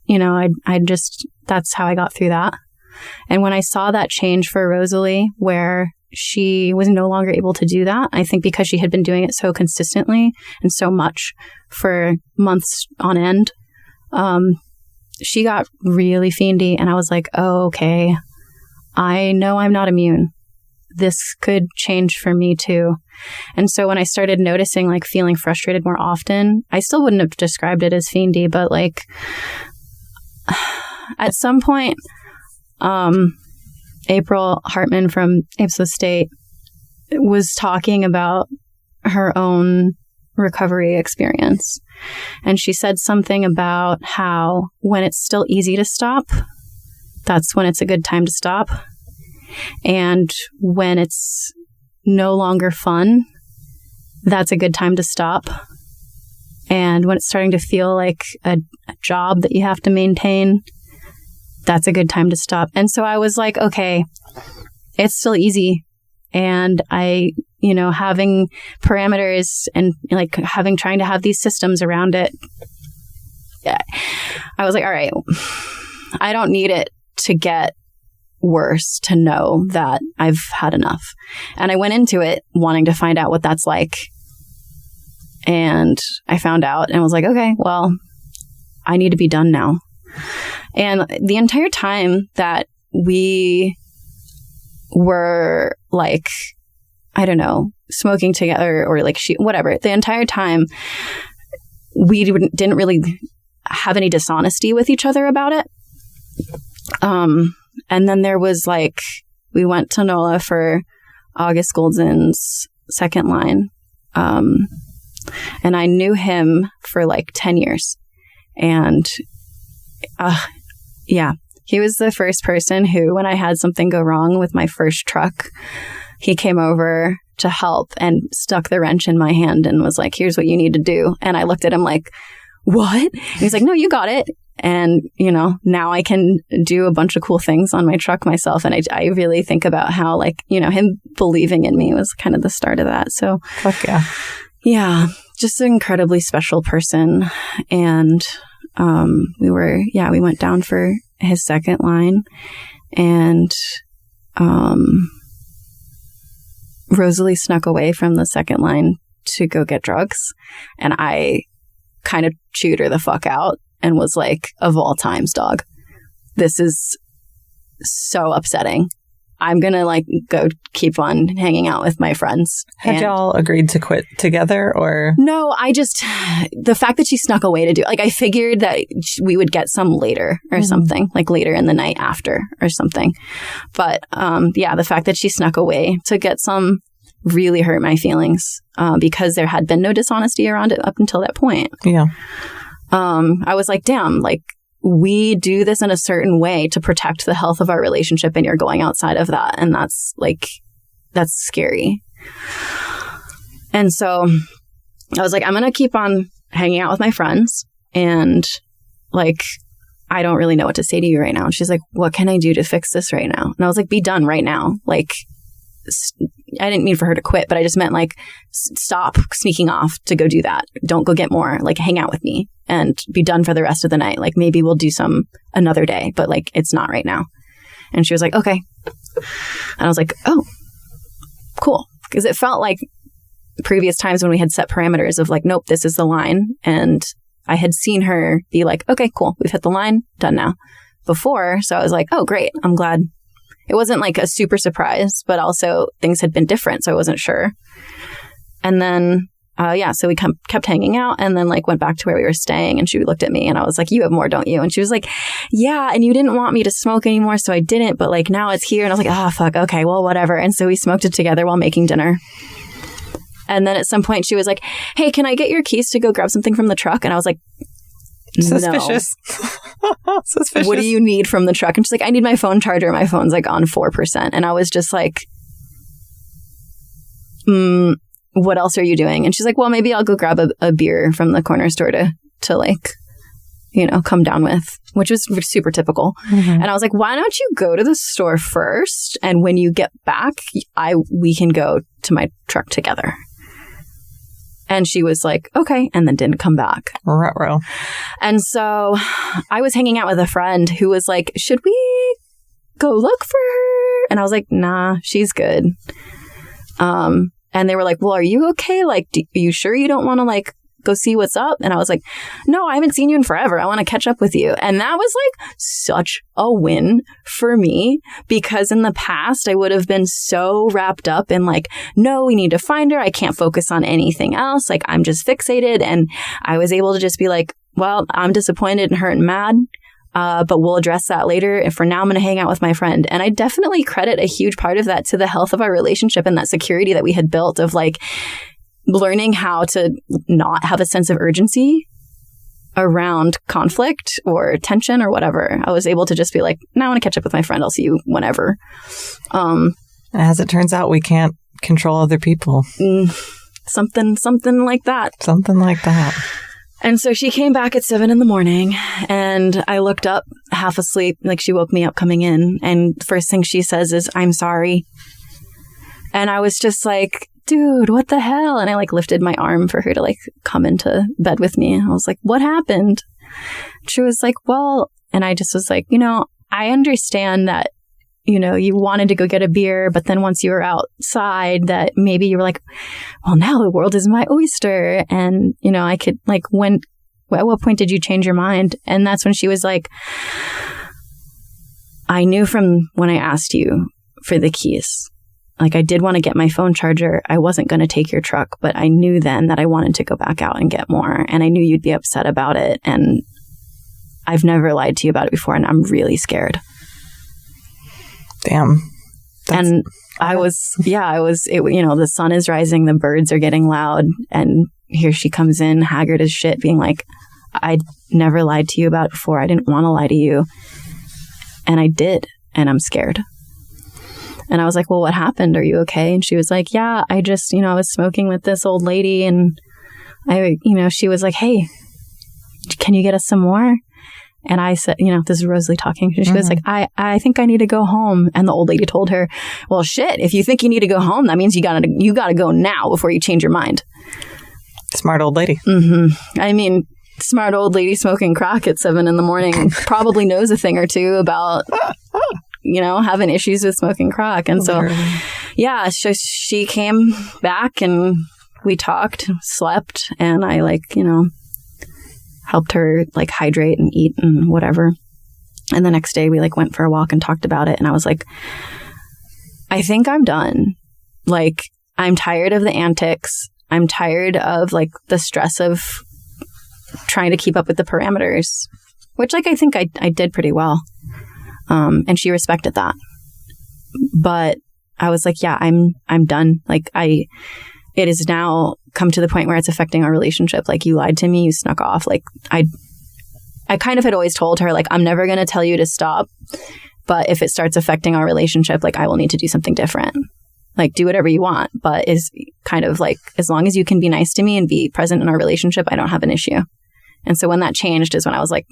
you know, I just, that's how I got through that. And when I saw that change for Rosalie, where she was no longer able to do that, I think because she had been doing it so consistently and so much for months on end, she got really fiendy. And I was like, oh, okay, I know I'm not immune. This could change for me too. And so when I started noticing like feeling frustrated more often, I still wouldn't have described it as fiendy, but like at some point, April Hartman from Ipsos State was talking about her own recovery experience. And she said something about how when it's still easy to stop, that's when it's a good time to stop. And when it's no longer fun, that's a good time to stop. And when it's starting to feel like a job that you have to maintain, that's a good time to stop. And so I was like, okay, it's still easy. And I, you know, having parameters and like trying to have these systems around it, I was like, all right, I don't need it to get worse to know that I've had enough. And I went into it wanting to find out what that's like. And I found out and was like, okay, well, I need to be done now. And the entire time that we were like, I don't know, smoking together or like whatever, the entire time we didn't really have any dishonesty with each other about it. And then there was like, we went to NOLA for August Goldson's second line. And I knew him for like 10 years. And yeah, he was the first person who, when I had something go wrong with my first truck, he came over to help and stuck the wrench in my hand and was like, here's what you need to do. And I looked at him like, what? And he's like, no, you got it. And, you know, now I can do a bunch of cool things on my truck myself. And I really think about how, like, you know, him believing in me was kind of the start of that. So, fuck yeah. Yeah, just an incredibly special person. And we went down for his second line. And Rosalie snuck away from the second line to go get drugs. And I kind of chewed her the fuck out. And was like, of all times, dog, this is so upsetting. I'm going to like go keep on hanging out with my friends. Had y'all agreed to quit together or? No, the fact that she snuck away to do it, like I figured that we would get some later or something, like later in the night after or something. But the fact that she snuck away to get some really hurt my feelings because there had been no dishonesty around it up until that point. Yeah. I was like, damn, like we do this in a certain way to protect the health of our relationship and you're going outside of that. And that's scary. And so I was like, I'm going to keep on hanging out with my friends and like, I don't really know what to say to you right now. And she's like, what can I do to fix this right now? And I was like, be done right now. Like, I didn't mean for her to quit, but I just meant like stop sneaking off to go do that. Don't go get more. Like hang out with me and be done for the rest of the night. Like maybe we'll do some another day, but like it's not right now. And she was like, okay. And I was like, oh, cool. Because it felt like previous times when we had set parameters of like, nope, this is the line. And I had seen her be like, okay, cool. We've hit the line. Done now. Before. So I was like, oh, great. I'm glad. It wasn't like a super surprise, but also things had been different. So I wasn't sure. And then, so we kept hanging out and then like went back to where we were staying and she looked at me and I was like, you have more, don't you? And she was like, yeah. And you didn't want me to smoke anymore. So I didn't. But like now it's here. And I was like, oh, fuck. Okay, well, whatever. And so we smoked it together while making dinner. And then at some point she was like, hey, can I get your keys to go grab something from the truck? And I was like, suspicious. No. Suspicious. What do you need from the truck? And she's like, I need my phone charger. My phone's like on 4%. And I was just like, what else are you doing? And she's like, well, maybe I'll go grab a beer from the corner store to like, you know, come down with, which was super typical. Mm-hmm. And I was like, why don't you go to the store first? And when you get back, we can go to my truck together. And she was like, okay, and then didn't come back. Ruh-roh. And so I was hanging out with a friend who was like, should we go look for her? And I was like, nah, she's good. And they were like, well, are you okay? Like, are you sure you don't want to like go see what's up? And I was like, no, I haven't seen you in forever. I want to catch up with you. And that was like such a win for me because in the past I would have been so wrapped up in like, no, we need to find her. I can't focus on anything else. Like I'm just fixated. And I was able to just be like, well, I'm disappointed and hurt and mad. But we'll address that later. And for now, I'm going to hang out with my friend. And I definitely credit a huge part of that to the health of our relationship and that security that we had built of like learning how to not have a sense of urgency around conflict or tension or whatever. I was able to just be like, no, I want to catch up with my friend. I'll see you whenever. As it turns out, we can't control other people. Something like that. Something like that. And so she came back at 7 a.m. and I looked up half asleep, like she woke me up coming in. And the first thing she says is, I'm sorry. And I was just like, dude, what the hell? And I like lifted my arm for her to like come into bed with me. I was like, what happened? She was like, well, and I just was like, you know, I understand that, you know, you wanted to go get a beer, but then once you were outside that maybe you were like, well, now the world is my oyster. And, you know, I could like, at what point did you change your mind? And that's when she was like, I knew from when I asked you for the keys, like I did want to get my phone charger. I wasn't going to take your truck, but I knew then that I wanted to go back out and get more. And I knew you'd be upset about it. And I've never lied to you about it before. And I'm really scared. Damn. And you know, the sun is rising, the birds are getting loud, and here she comes in, haggard as shit, being like, I never lied to you about it before. I didn't want to lie to you. And I did. And I'm scared. And I was like, well, what happened? Are you okay? And she was like, yeah, I just, I was smoking with this old lady and she was like, hey, can you get us some more? And I said, this is Rosalie talking. She was like, I think I need to go home. And the old lady told her, well, shit, if you think you need to go home, that means you gotta go now before you change your mind. Smart old lady. Mm-hmm. I mean, smart old lady smoking crack at 7 a.m. probably knows a thing or two about, having issues with smoking crack. And so, yeah, she came back and we talked, slept, and I helped her hydrate and eat and whatever. And the next day we went for a walk and talked about it. And I was like, I think I'm done. I'm tired of the antics. I'm tired of the stress of trying to keep up with the parameters, which I think I did pretty well. And she respected that. But I was like, yeah, I'm done. It has now come to the point where it's affecting our relationship. You lied to me, you snuck off. I kind of had always told her, I'm never going to tell you to stop. But if it starts affecting our relationship, I will need to do something different. Do whatever you want. But is kind of as long as you can be nice to me and be present in our relationship, I don't have an issue. And so when that changed is when I was like,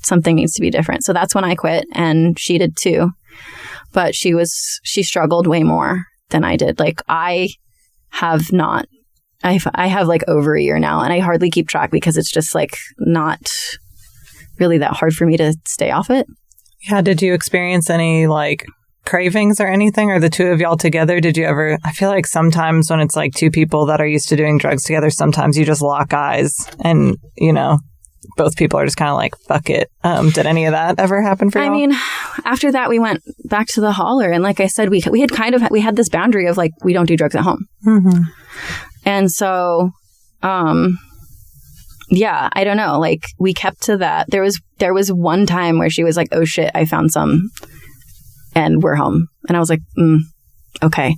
something needs to be different. So that's when I quit, and she did too. But she struggled way more than I did. I have over a year now, and I hardly keep track because it's just not really that hard for me to stay off it. Yeah. Did you experience any cravings or anything, or the two of y'all together? Did you ever, I feel like sometimes when it's two people that are used to doing drugs together, sometimes you just lock eyes and, both people are just kind of fuck it. Did any of that ever happen for you? I mean, after that, we went back to the holler. And like I said, we had this boundary of we don't do drugs at home. Mm-hmm. And so, yeah, I don't know. We kept to that. There was one time where she was like, oh shit, I found some and we're home. And I was like, okay.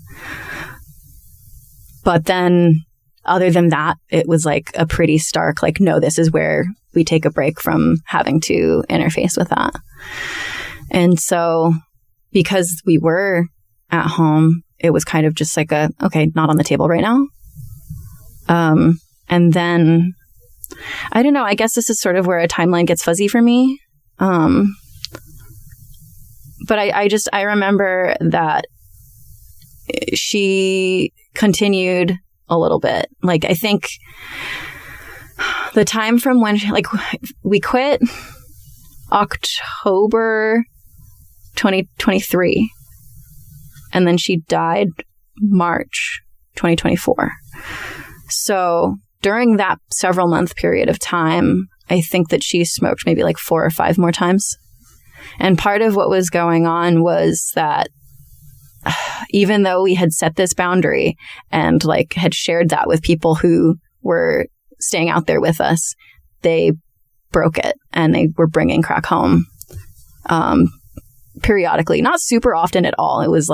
But then other than that, it was a pretty stark, no, this is where we take a break from having to interface with that. And so because we were at home, it was kind of just okay, not on the table right now. And then, I don't know, I guess this is sort of where a timeline gets fuzzy for me. But I remember that she continued a little bit. I think the time from when we quit October 2023, and then she died March 2024. So during that several month period of time, I think that she smoked maybe 4 or 5 more times. And part of what was going on was that even though we had set this boundary and had shared that with people who were staying out there with us, they broke it and they were bringing crack home periodically. Not super often at all. It was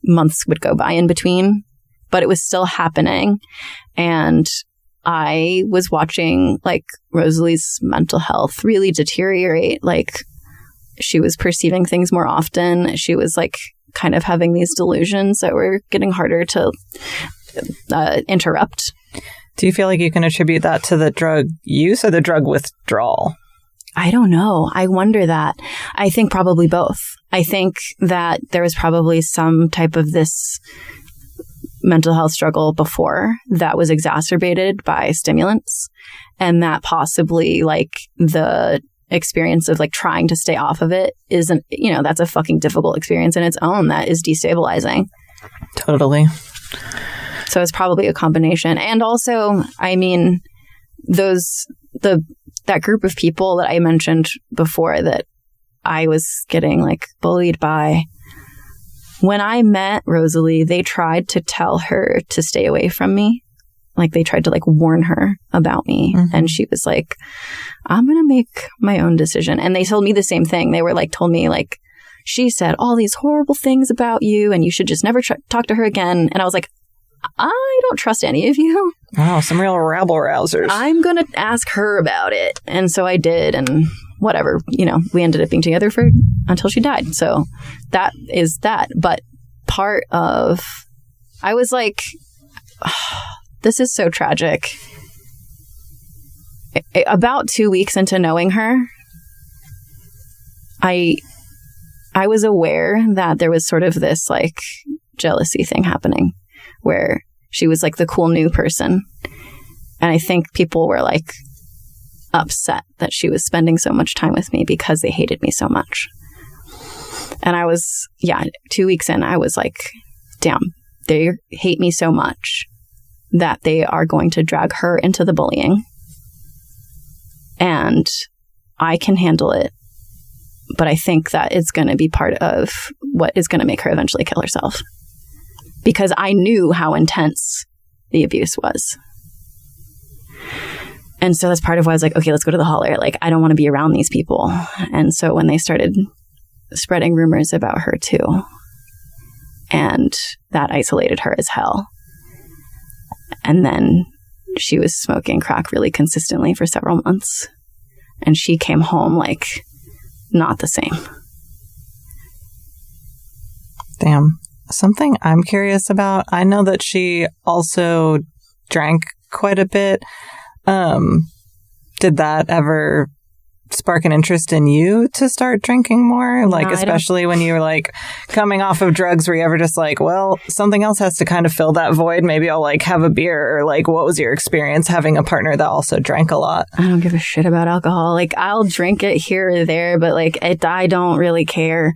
months would go by in between, but it was still happening. And I was watching Rosalie's mental health really deteriorate. She was perceiving things more often. She was kind of having these delusions that were getting harder to interrupt. Do you feel like you can attribute that to the drug use or the drug withdrawal? I don't know. I wonder that. I think probably both. I think that there was probably some type of this mental health struggle before that was exacerbated by stimulants, and that possibly the experience of trying to stay off of it isn't, that's a fucking difficult experience in its own that is destabilizing. Totally. So it's probably a combination. And also, I mean, that group of people that I mentioned before that I was getting bullied by, when I met Rosalie, they tried to tell her to stay away from me. They tried to warn her about me. Mm-hmm. And she was like, I'm going to make my own decision. And they told me the same thing. They were told me she said all these horrible things about you and you should just never talk to her again. And I was like, I don't trust any of you. Wow, some real rabble-rousers. I'm going to ask her about it. And so I did, and whatever, we ended up being together until she died. So that is that. But part of, I was like, oh, this is so tragic. About 2 weeks into knowing her, I was aware that there was sort of this like jealousy thing happening where she was like the cool new person. And I think people were like upset that she was spending so much time with me because they hated me so much. And I was, 2 weeks in, I was like, damn, they hate me so much that they are going to drag her into the bullying. And I can handle it. But I think that it's going to be part of what is going to make her eventually kill herself. Because I knew how intense the abuse was. And so that's part of why I was like, okay, let's go to the holler. Like, I don't want to be around these people. And so when they started spreading rumors about her too, and that isolated her as hell. And then she was smoking crack really consistently for several months. And she came home like not the same. Damn. Something I'm curious about, I know that she also drank quite a bit. Did that ever spark an interest in you to start drinking more? Like, no, especially when you were like coming off of drugs, were you ever just like, well, something else has to kind of fill that void. Maybe I'll like have a beer, or like, what was your experience having a partner that also drank a lot? I don't give a shit about alcohol. Like, I'll drink it here or there, but like, I don't really care.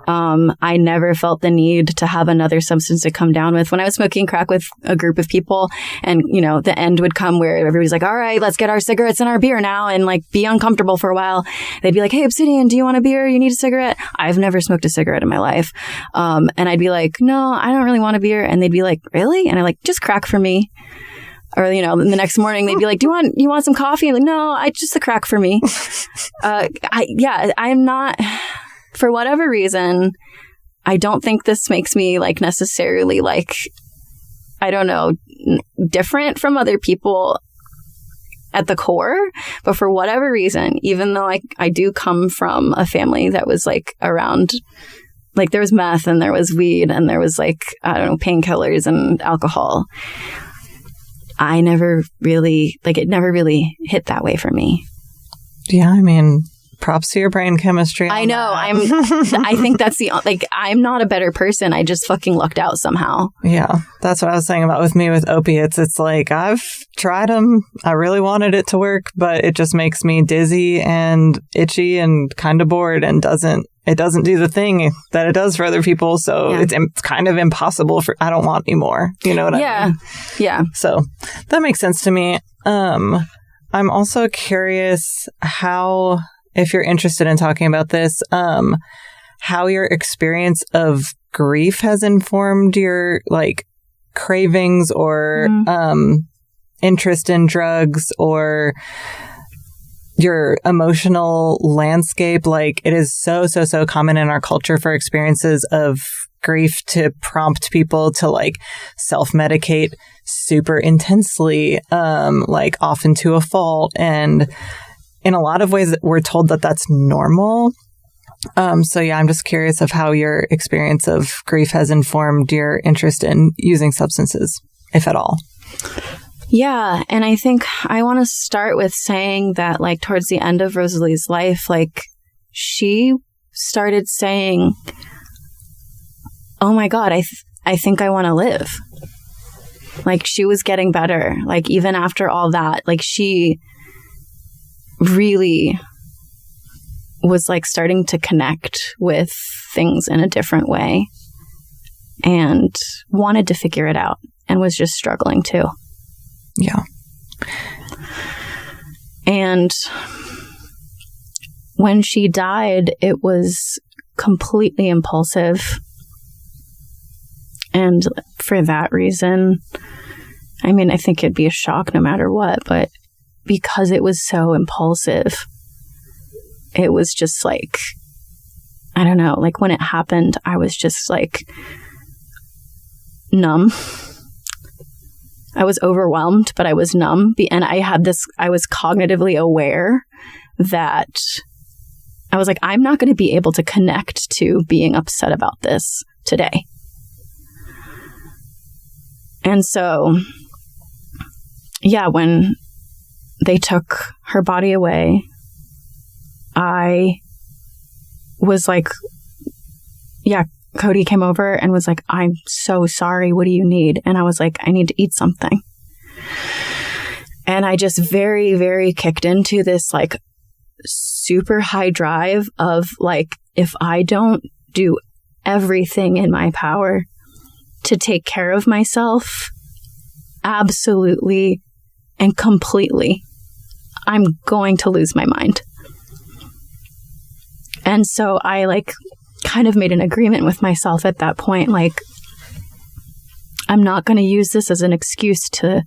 I never felt the need to have another substance to come down with. When I was smoking crack with a group of people and, the end would come where everybody's like, all right, let's get our cigarettes and our beer now and like be uncomfortable for a while. They'd be like, hey, Obsidian, do you want a beer? You need a cigarette? I've never smoked a cigarette in my life. And I'd be like, no, I don't really want a beer. And they'd be like, really? And I'm like, just crack for me. Or, the next morning they'd be like, you want some coffee? I'm like, no, just the crack for me. I'm not... For whatever reason, I don't think this makes me like necessarily like, I don't know, different from other people at the core. But for whatever reason, even though I do come from a family that was like around, like there was meth and there was weed and there was like, I don't know, painkillers and alcohol. I never really, it never really hit that way for me. Yeah, I mean... Props to your brain chemistry. I know. I think that's I'm not a better person. I just fucking lucked out somehow. Yeah. That's what I was saying about with me with opiates. It's like, I've tried them. I really wanted it to work, but it just makes me dizzy and itchy and kind of bored and it doesn't do the thing that it does for other people. So it's kind of impossible I don't want any more. You know what I mean? Yeah. So that makes sense to me. I'm also curious how... if you're interested in talking about this, how your experience of grief has informed your like cravings or interest in drugs or your emotional landscape. Like, it is so common in our culture for experiences of grief to prompt people to like self-medicate super intensely, like often to a fault. And in a lot of ways, we're told that that's normal. So yeah, I'm just curious of how your experience of grief has informed your interest in using substances, if at all. Yeah. And I think I want to start with saying that like towards the end of Rosalie's life, like she started saying, oh my God, I think I want to live. Like she was getting better. Like even after all that, like she really was like starting to connect with things in a different way and wanted to figure it out and was just struggling too. Yeah. And when she died, it was completely impulsive. And for that reason, I mean, I think it'd be a shock no matter what, but because it was so impulsive, it was just like, I don't know, like when it happened, I was just like numb I was overwhelmed, but I was numb. And I was cognitively aware that I was like, I'm not going to be able to connect to being upset about this today. And so, yeah, when they took her body away, I was like, yeah, Cody came over and was like, I'm so sorry. What do you need? And I was like, I need to eat something. And I just very, very kicked into this like super high drive of like, if I don't do everything in my power to take care of myself, absolutely and completely, I'm going to lose my mind. And so I like kind of made an agreement with myself at that point, like, I'm not going to use this as an excuse to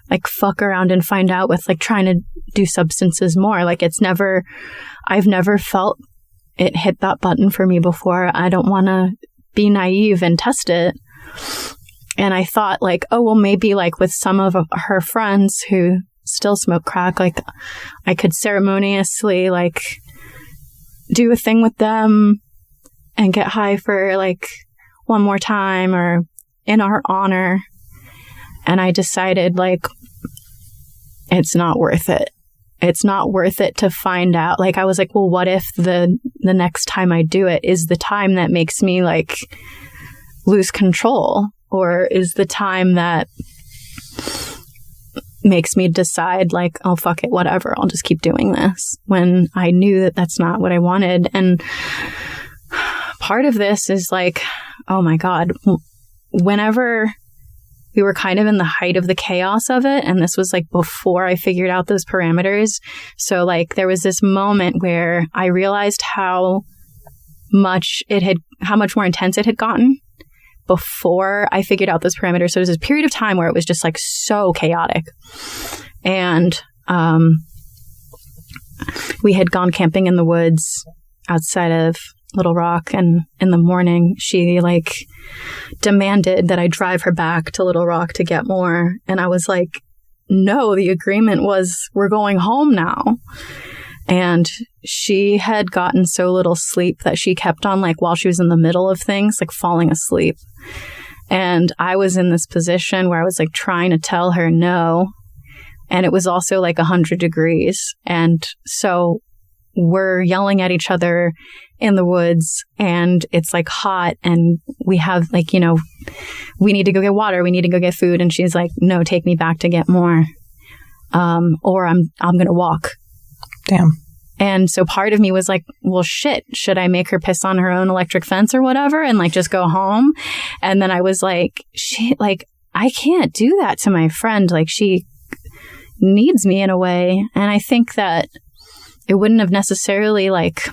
like fuck around and find out with like trying to do substances more. Like I've never felt it hit that button for me before. I don't want to be naive and test it. And I thought like, oh, well, maybe like with some of her friends who still smoke crack, like I could ceremoniously like do a thing with them and get high for like one more time or in our honor. And I decided like, it's not worth it. It's not worth it to find out. Like, I was like, well, what if the next time I do it is the time that makes me like lose control, or is the time that makes me decide like, oh, fuck it, whatever, I'll just keep doing this, when I knew that that's not what I wanted. And part of this is like, oh my God, whenever we were kind of in the height of the chaos of it, and this was like before I figured out those parameters. So like there was this moment where I realized how much more intense it had gotten before I figured out those parameters. So there was this period of time where it was just like so chaotic. And we had gone camping in the woods outside of Little Rock, and in the morning she like demanded that I drive her back to Little Rock to get more. And I was like, no, the agreement was we're going home now. And she had gotten so little sleep that she kept on like, while she was in the middle of things, like falling asleep. And I was in this position where I was like trying to tell her no. And it was also like 100 degrees. And so we're yelling at each other in the woods, and it's like hot, and we have like, you know, we need to go get water, we need to go get food. And she's like, no, take me back to get more. Or I'm going to walk. Damn. And so part of me was like, well, shit, should I make her piss on her own electric fence or whatever and like just go home? And then I was like, I can't do that to my friend. Like, she needs me in a way. And I think that it wouldn't have necessarily like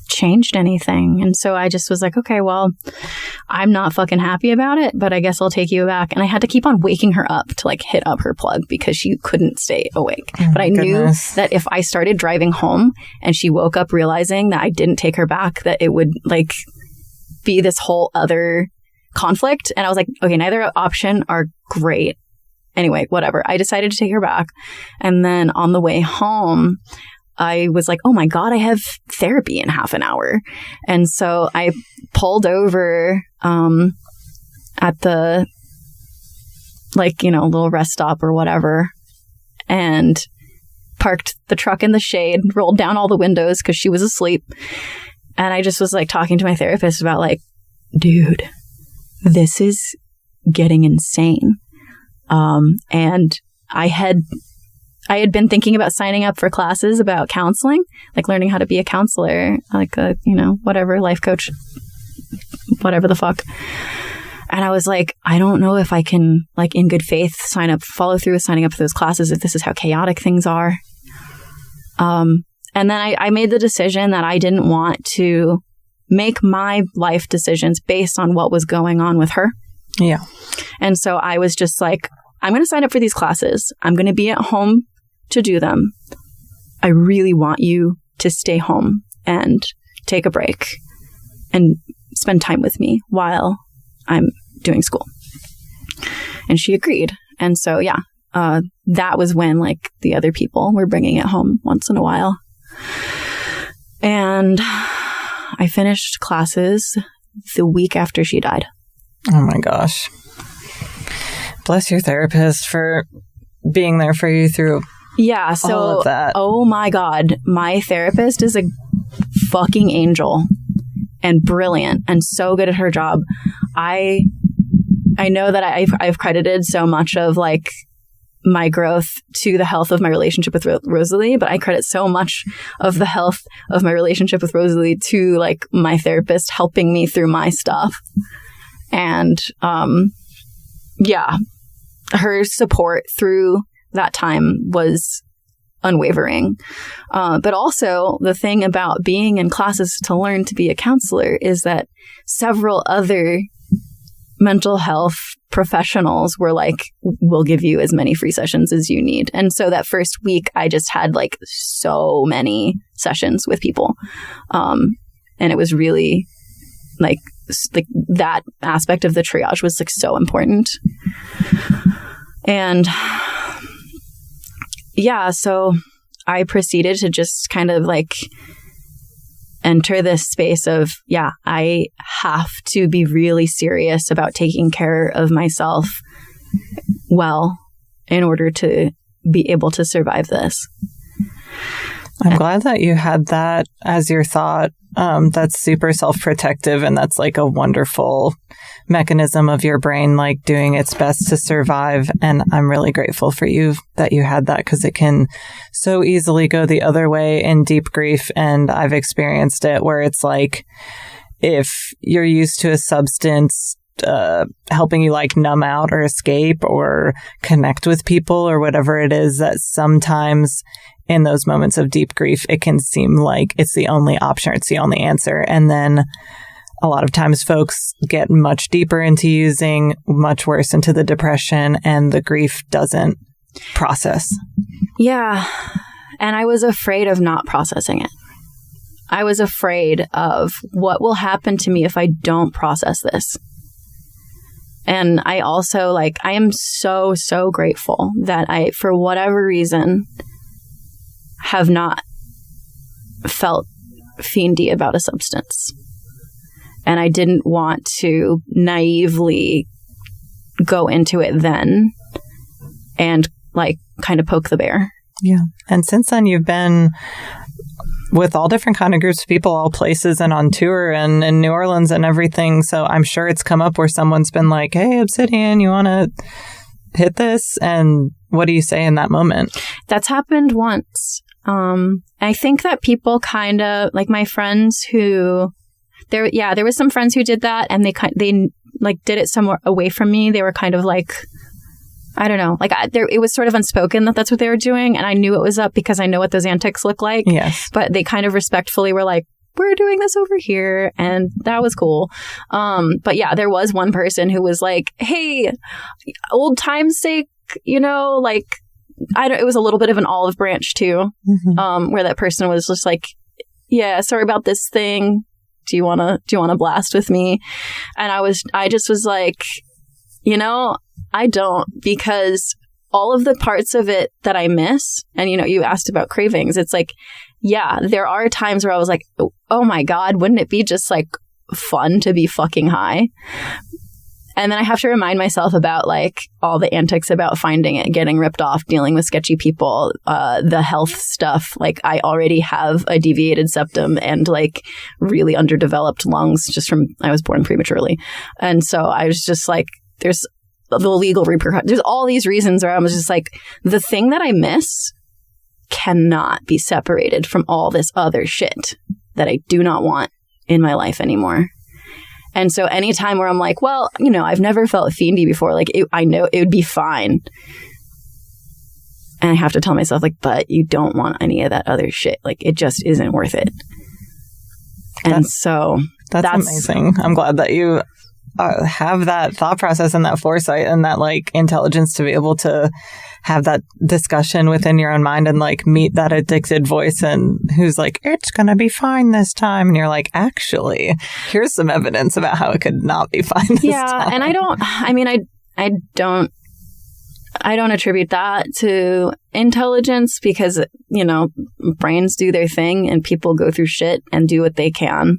changed anything. And so I just was like, okay, well, I'm not fucking happy about it, but I guess I'll take you back. And I had to keep on waking her up to like hit up her plug because she couldn't stay awake. But I knew that if I started driving home and she woke up realizing that I didn't take her back, that it would like be this whole other conflict. And I was like, okay, neither option are great. Anyway, whatever. I decided to take her back. And then on the way home, I was like, oh my God, I have therapy in half an hour. And so I pulled over at the, like, you know, little rest stop or whatever, and parked the truck in the shade, rolled down all the windows because she was asleep. And I just was like talking to my therapist about like, dude, this is getting insane. And I had been thinking about signing up for classes about counseling, like learning how to be a counselor, like a, you know, whatever, life coach, whatever the fuck. And I was like, I don't know if I can, like, in good faith, follow through with signing up for those classes if this is how chaotic things are. And then I made the decision that I didn't want to make my life decisions based on what was going on with her. Yeah. And so I was just like, I'm going to sign up for these classes. I'm going to be at home to do them. I really want you to stay home and take a break and spend time with me while I'm doing school. And she agreed. And so, yeah, that was when like the other people were bringing it home once in a while. And I finished classes the week after she died. Oh my gosh. Bless your therapist for being there for you through all of that. Oh my God. My therapist is a fucking angel and brilliant and so good at her job. I know that I've credited so much of like my growth to the health of my relationship with Rosalie, but I credit so much of the health of my relationship with Rosalie to like my therapist helping me through my stuff. And her support through that time was unwavering. But also the thing about being in classes to learn to be a counselor is that several other mental health professionals were like, we'll give you as many free sessions as you need. And so that first week, I just had like so many sessions with people. And it was really like that aspect of the triage was like so important. And yeah, so I proceeded to just kind of like enter this space of, I have to be really serious about taking care of myself well in order to be able to survive this. I'm glad that you had that as your thought. That's super self-protective, and that's like a wonderful mechanism of your brain, like doing its best to survive. And I'm really grateful for you that you had that, because it can so easily go the other way in deep grief. And I've experienced it where it's like, if you're used to a substance helping you like numb out or escape or connect with people or whatever it is, that sometimes in those moments of deep grief, it can seem like it's the only option, or it's the only answer. And then a lot of times folks get much deeper into using, much worse into the depression, and the grief doesn't process. Yeah. And I was afraid of not processing it. I was afraid of what will happen to me if I don't process this. And I also I am so, so grateful that I, for whatever reason, have not felt fiendy about a substance. And I didn't want to naively go into it then and kind of poke the bear. Yeah. And since then, you've been with all different kind of groups of people, all places, and on tour and in New Orleans and everything. So I'm sure it's come up where someone's been like, hey, Obsidian, you want to hit this? And what do you say in that moment? That's happened once. I think that people kind of like my friends who there was some friends who did that, and they did it somewhere away from me. They were kind of like, I don't know, it was sort of unspoken that that's what they were doing. And I knew it was up because I know what those antics look like. Yes. But they kind of respectfully were like, we're doing this over here. And that was cool. But yeah, there was one person who was like, hey, old time's sake, it was a little bit of an olive branch too, where that person was just like, yeah, sorry about this thing. Do you want to blast with me? And I just was like, I don't, because all of the parts of it that I miss, and you asked about cravings. It's like, yeah, there are times where I was like, oh my God, wouldn't it be just fun to be fucking high? And then I have to remind myself about all the antics about finding it, getting ripped off, dealing with sketchy people, the health stuff. I already have a deviated septum and really underdeveloped lungs just from I was born prematurely. And so I was just there's the legal repercussions. There's all these reasons where I was just the thing that I miss cannot be separated from all this other shit that I do not want in my life anymore. And so anytime where I'm like, well, I've never felt fiendy before. I know it would be fine. And I have to tell myself, but you don't want any of that other shit. It just isn't worth it. And that's amazing. I'm glad that you have that thought process and that foresight and that intelligence to be able to have that discussion within your own mind and meet that addicted voice and who's it's gonna be fine this time, and you're actually here's some evidence about how it could not be fine this time. And I don't I don't attribute that to intelligence because, you know, brains do their thing and people go through shit and do what they can.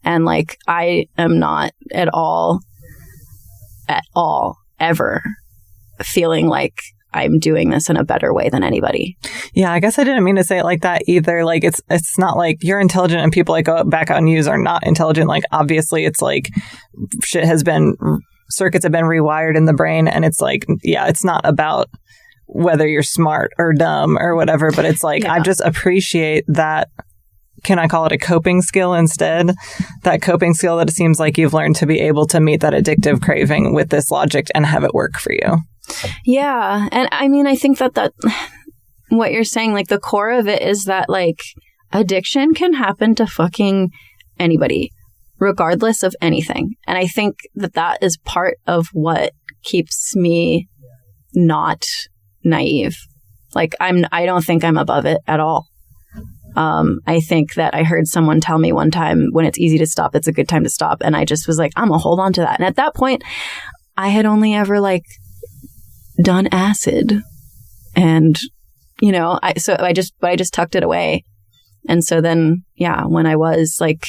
And like, I am not at all, ever feeling like I'm doing this in a better way than anybody. Yeah, I guess I didn't mean to say it like that either. Like, it's not like you're intelligent and people like go back out and use are not intelligent. Like, obviously, it's like circuits have been rewired in the brain. And it's like, yeah, it's not about whether you're smart or dumb or whatever. But it's like, I just appreciate that. Can I call it a coping skill instead? That coping skill that it seems like you've learned to be able to meet that addictive craving with this logic and have it work for you. Yeah. And I mean, I think that what you're saying, like the core of it is that like addiction can happen to fucking anybody, regardless of anything. And I think that is part of what keeps me not naive. Like I don't think I'm above it at all. I think that I heard someone tell me one time, when it's easy to stop, it's a good time to stop. And I just was like, I'm gonna hold on to that. And at that point, I had only ever like done acid, and you know, I just tucked it away. And so then, yeah, when I was like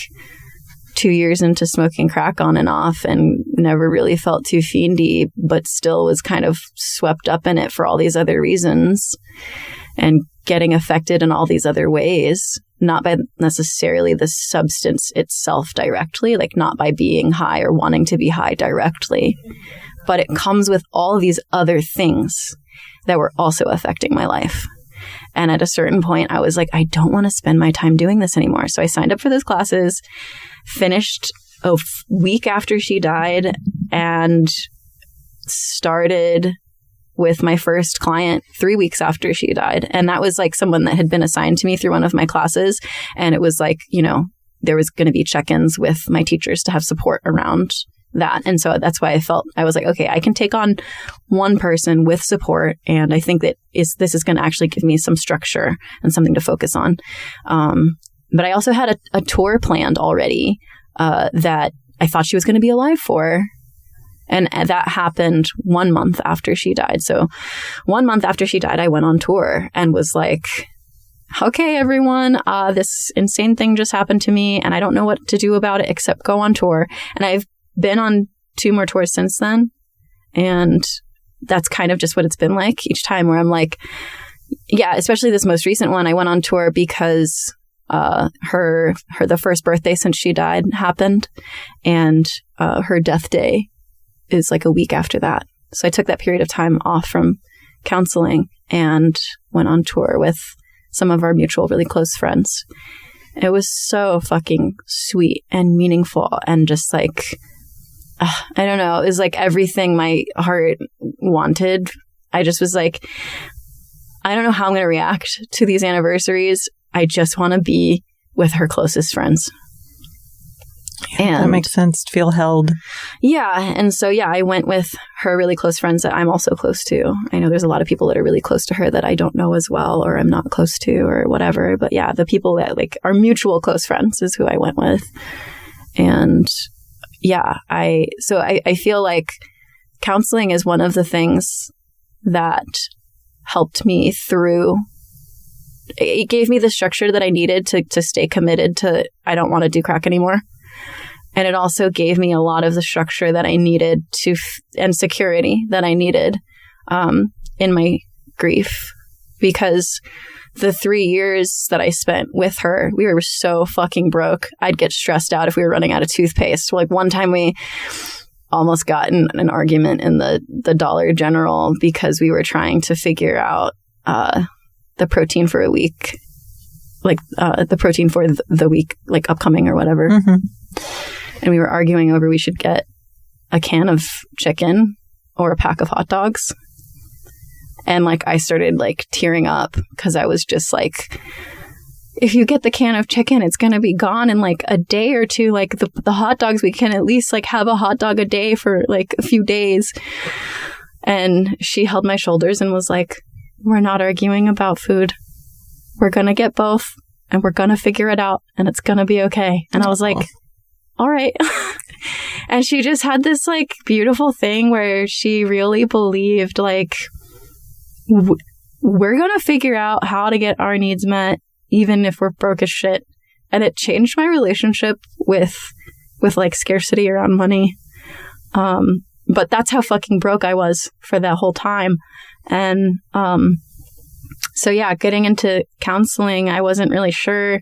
2 years into smoking crack on and off and never really felt too fiendy, but still was kind of swept up in it for all these other reasons and getting affected in all these other ways, not by necessarily the substance itself directly, like not by being high or wanting to be high directly, but it comes with all of these other things that were also affecting my life. And at a certain point, I was like, I don't want to spend my time doing this anymore. So I signed up for those classes, finished a week after she died, and started with my first client 3 weeks after she died. And that was like someone that had been assigned to me through one of my classes. And it was like, you know, there was going to be check-ins with my teachers to have support around that. And so that's why I was like, okay, I can take on one person with support. And I think that this is going to actually give me some structure and something to focus on. But I also had a tour planned already that I thought she was going to be alive for. And that happened 1 month after she died. So 1 month after she died, I went on tour and was like, okay, everyone, this insane thing just happened to me and I don't know what to do about it except go on tour. And I've been on 2 more tours since then. And that's kind of just what it's been like each time, where I'm like, yeah, especially this most recent one, I went on tour because her the first birthday since she died happened, and her death day is like a week after that. So I took that period of time off from counseling and went on tour with some of our mutual really close friends. It was so fucking sweet and meaningful and just like, I don't know, it was like everything my heart wanted. I just was like, I don't know how I'm going to react to these anniversaries. I just want to be with her closest friends. Yeah, and that makes sense. To feel held. Yeah. And so, yeah, I went with her really close friends that I'm also close to. I know there's a lot of people that are really close to her that I don't know as well, or I'm not close to, or whatever. But yeah, the people that like are mutual close friends is who I went with. And yeah, I feel like counseling is one of the things that helped me through. It gave me the structure that I needed to stay committed to, I don't want to do crack anymore. And it also gave me a lot of the structure that I needed and security that I needed in my grief. Because the 3 years that I spent with her, we were so fucking broke. I'd get stressed out if we were running out of toothpaste. Like one time we almost got in an argument in the Dollar General because we were trying to figure out the protein for a week, like the protein for the week, like upcoming or whatever. Mm-hmm. And we were arguing over we should get a can of chicken or a pack of hot dogs. And like I started like tearing up because I was just like, if you get the can of chicken, it's going to be gone in like a day or two. Like the hot dogs, we can at least like have a hot dog a day for like a few days. And she held my shoulders and was like, we're not arguing about food. We're going to get both and we're going to figure it out and it's going to be okay. And I was like, all right. And she just had this like beautiful thing where she really believed like we're going to figure out how to get our needs met, even if we're broke as shit. And it changed my relationship with like scarcity around money. But that's how fucking broke I was for that whole time. And so yeah, getting into counseling, I wasn't really sure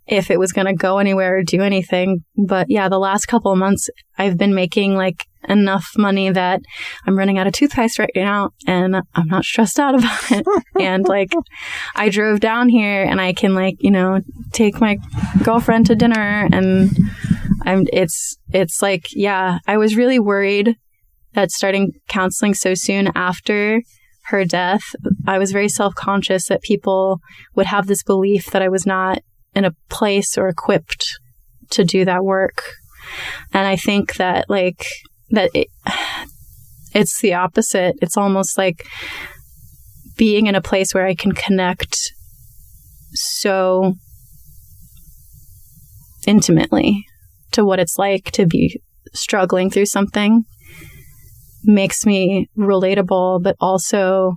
if it was going to go anywhere or do anything. But yeah, the last couple of months, I've been making like enough money that I'm running out of toothpaste right now, and I'm not stressed out about it. And like, I drove down here and I can like, you know, take my girlfriend to dinner, and it's like, yeah, I was really worried that starting counseling so soon after her death, I was very self-conscious that people would have this belief that I was not in a place or equipped to do that work. And I think that like that it's the opposite. It's almost like being in a place where I can connect so intimately to what it's like to be struggling through something makes me relatable, but also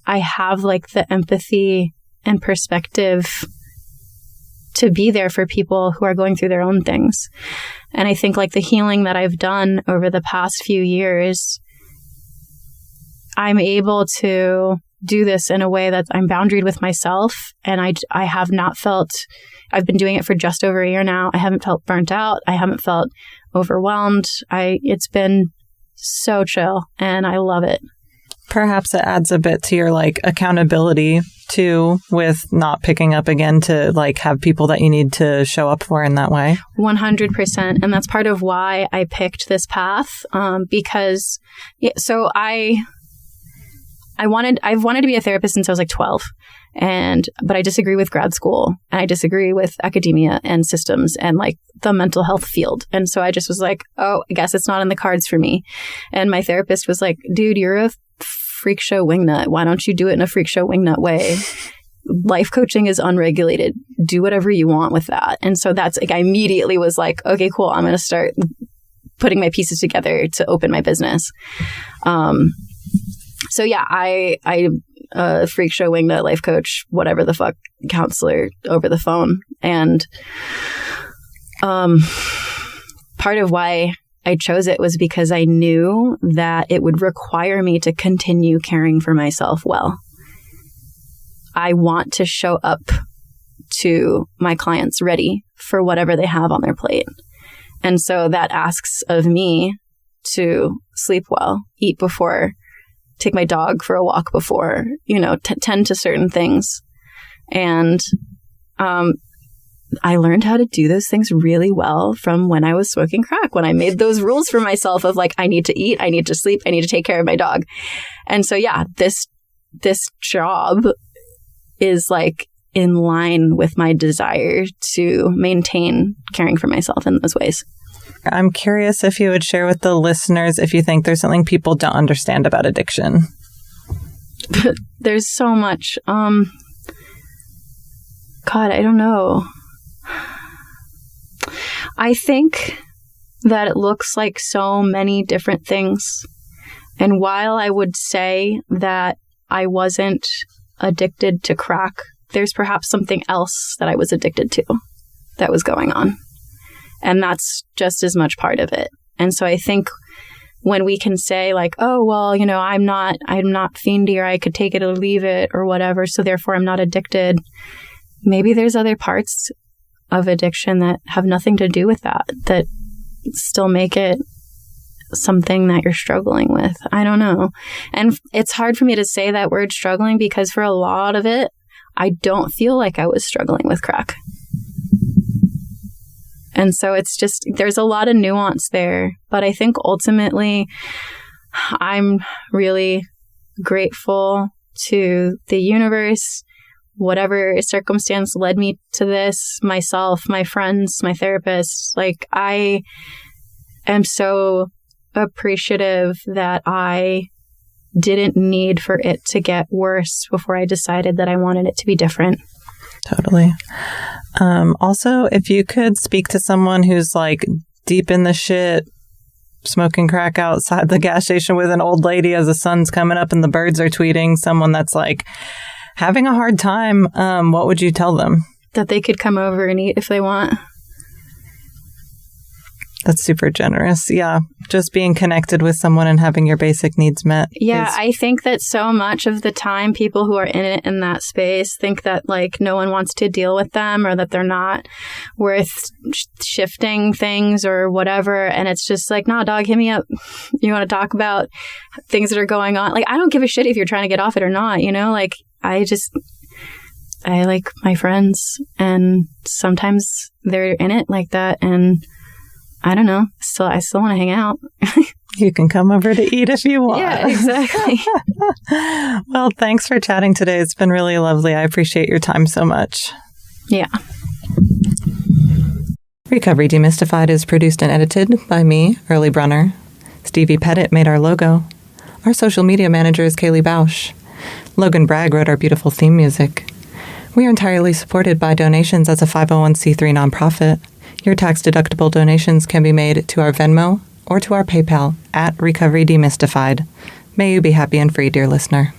I have like the empathy and perspective to be there for people who are going through their own things. And I think like the healing that I've done over the past few years, I'm able to do this in a way that I'm boundaried with myself. And I have not felt, I've been doing it for just over a year now. I haven't felt burnt out. I haven't felt overwhelmed. It's been so chill and I love it. Perhaps it adds a bit to your like accountability too, with not picking up again to like have people that you need to show up for in that way. 100%. And that's part of why I picked this path. Because so I've wanted to be a therapist since I was like 12. But I disagree with grad school and I disagree with academia and systems and like the mental health field. And so I just was like, oh, I guess it's not in the cards for me. And my therapist was like, dude, you're a freak show wingnut. Why don't you do it in a freak show wingnut way? Life coaching is unregulated. Do whatever you want with that. And so that's like, I immediately was like, okay, cool. I'm going to start putting my pieces together to open my business. So yeah, I freak show wingnut, life coach, whatever the fuck, counselor over the phone. And part of why I chose it was because I knew that it would require me to continue caring for myself well. I want to show up to my clients ready for whatever they have on their plate. And so that asks of me to sleep well, eat before, take my dog for a walk before, tend to certain things. And I learned how to do those things really well from when I was smoking crack, when I made those rules for myself of like, I need to eat, I need to sleep, I need to take care of my dog. And so, yeah, this job is like in line with my desire to maintain caring for myself in those ways. I'm curious if you would share with the listeners if you think there's something people don't understand about addiction. There's so much. God, I don't know. I think that it looks like so many different things. And while I would say that I wasn't addicted to crack, there's perhaps something else that I was addicted to that was going on. And that's just as much part of it. And so I think when we can say like, oh, well, I'm not fiendy, or I could take it or leave it or whatever, so therefore I'm not addicted. Maybe there's other parts of addiction that have nothing to do with that still make it something that you're struggling with. I don't know. And it's hard for me to say that word struggling because for a lot of it, I don't feel like I was struggling with crack. And so it's just, there's a lot of nuance there. But I think ultimately, I'm really grateful to the universe. Whatever circumstance led me to this, myself, my friends, my therapist, like I am so appreciative that I didn't need for it to get worse before I decided that I wanted it to be different. Totally. Also, if you could speak to someone who's like deep in the shit, smoking crack outside the gas station with an old lady as the sun's coming up and the birds are tweeting, someone that's like having a hard time, what would you tell them? That they could come over and eat if they want. That's super generous. Yeah. Just being connected with someone and having your basic needs met. Yeah. I think that so much of the time, people who are in it in that space think that like no one wants to deal with them or that they're not worth shifting things or whatever. And it's just like, nah, dog, hit me up. You want to talk about things that are going on? Like, I don't give a shit if you're trying to get off it or not, you know? Like, I like my friends, and sometimes they're in it like that, and I don't know. I still want to hang out. You can come over to eat if you want. Yeah, exactly. Well, thanks for chatting today. It's been really lovely. I appreciate your time so much. Yeah. Recovery Demystified is produced and edited by me, Early Brunner. Stevie Pettit made our logo. Our social media manager is Kaylee Bausch. Logan Bragg wrote our beautiful theme music. We are entirely supported by donations as a 501c3 nonprofit. Your tax-deductible donations can be made to our Venmo or to our PayPal at Recovery Demystified. May you be happy and free, dear listener.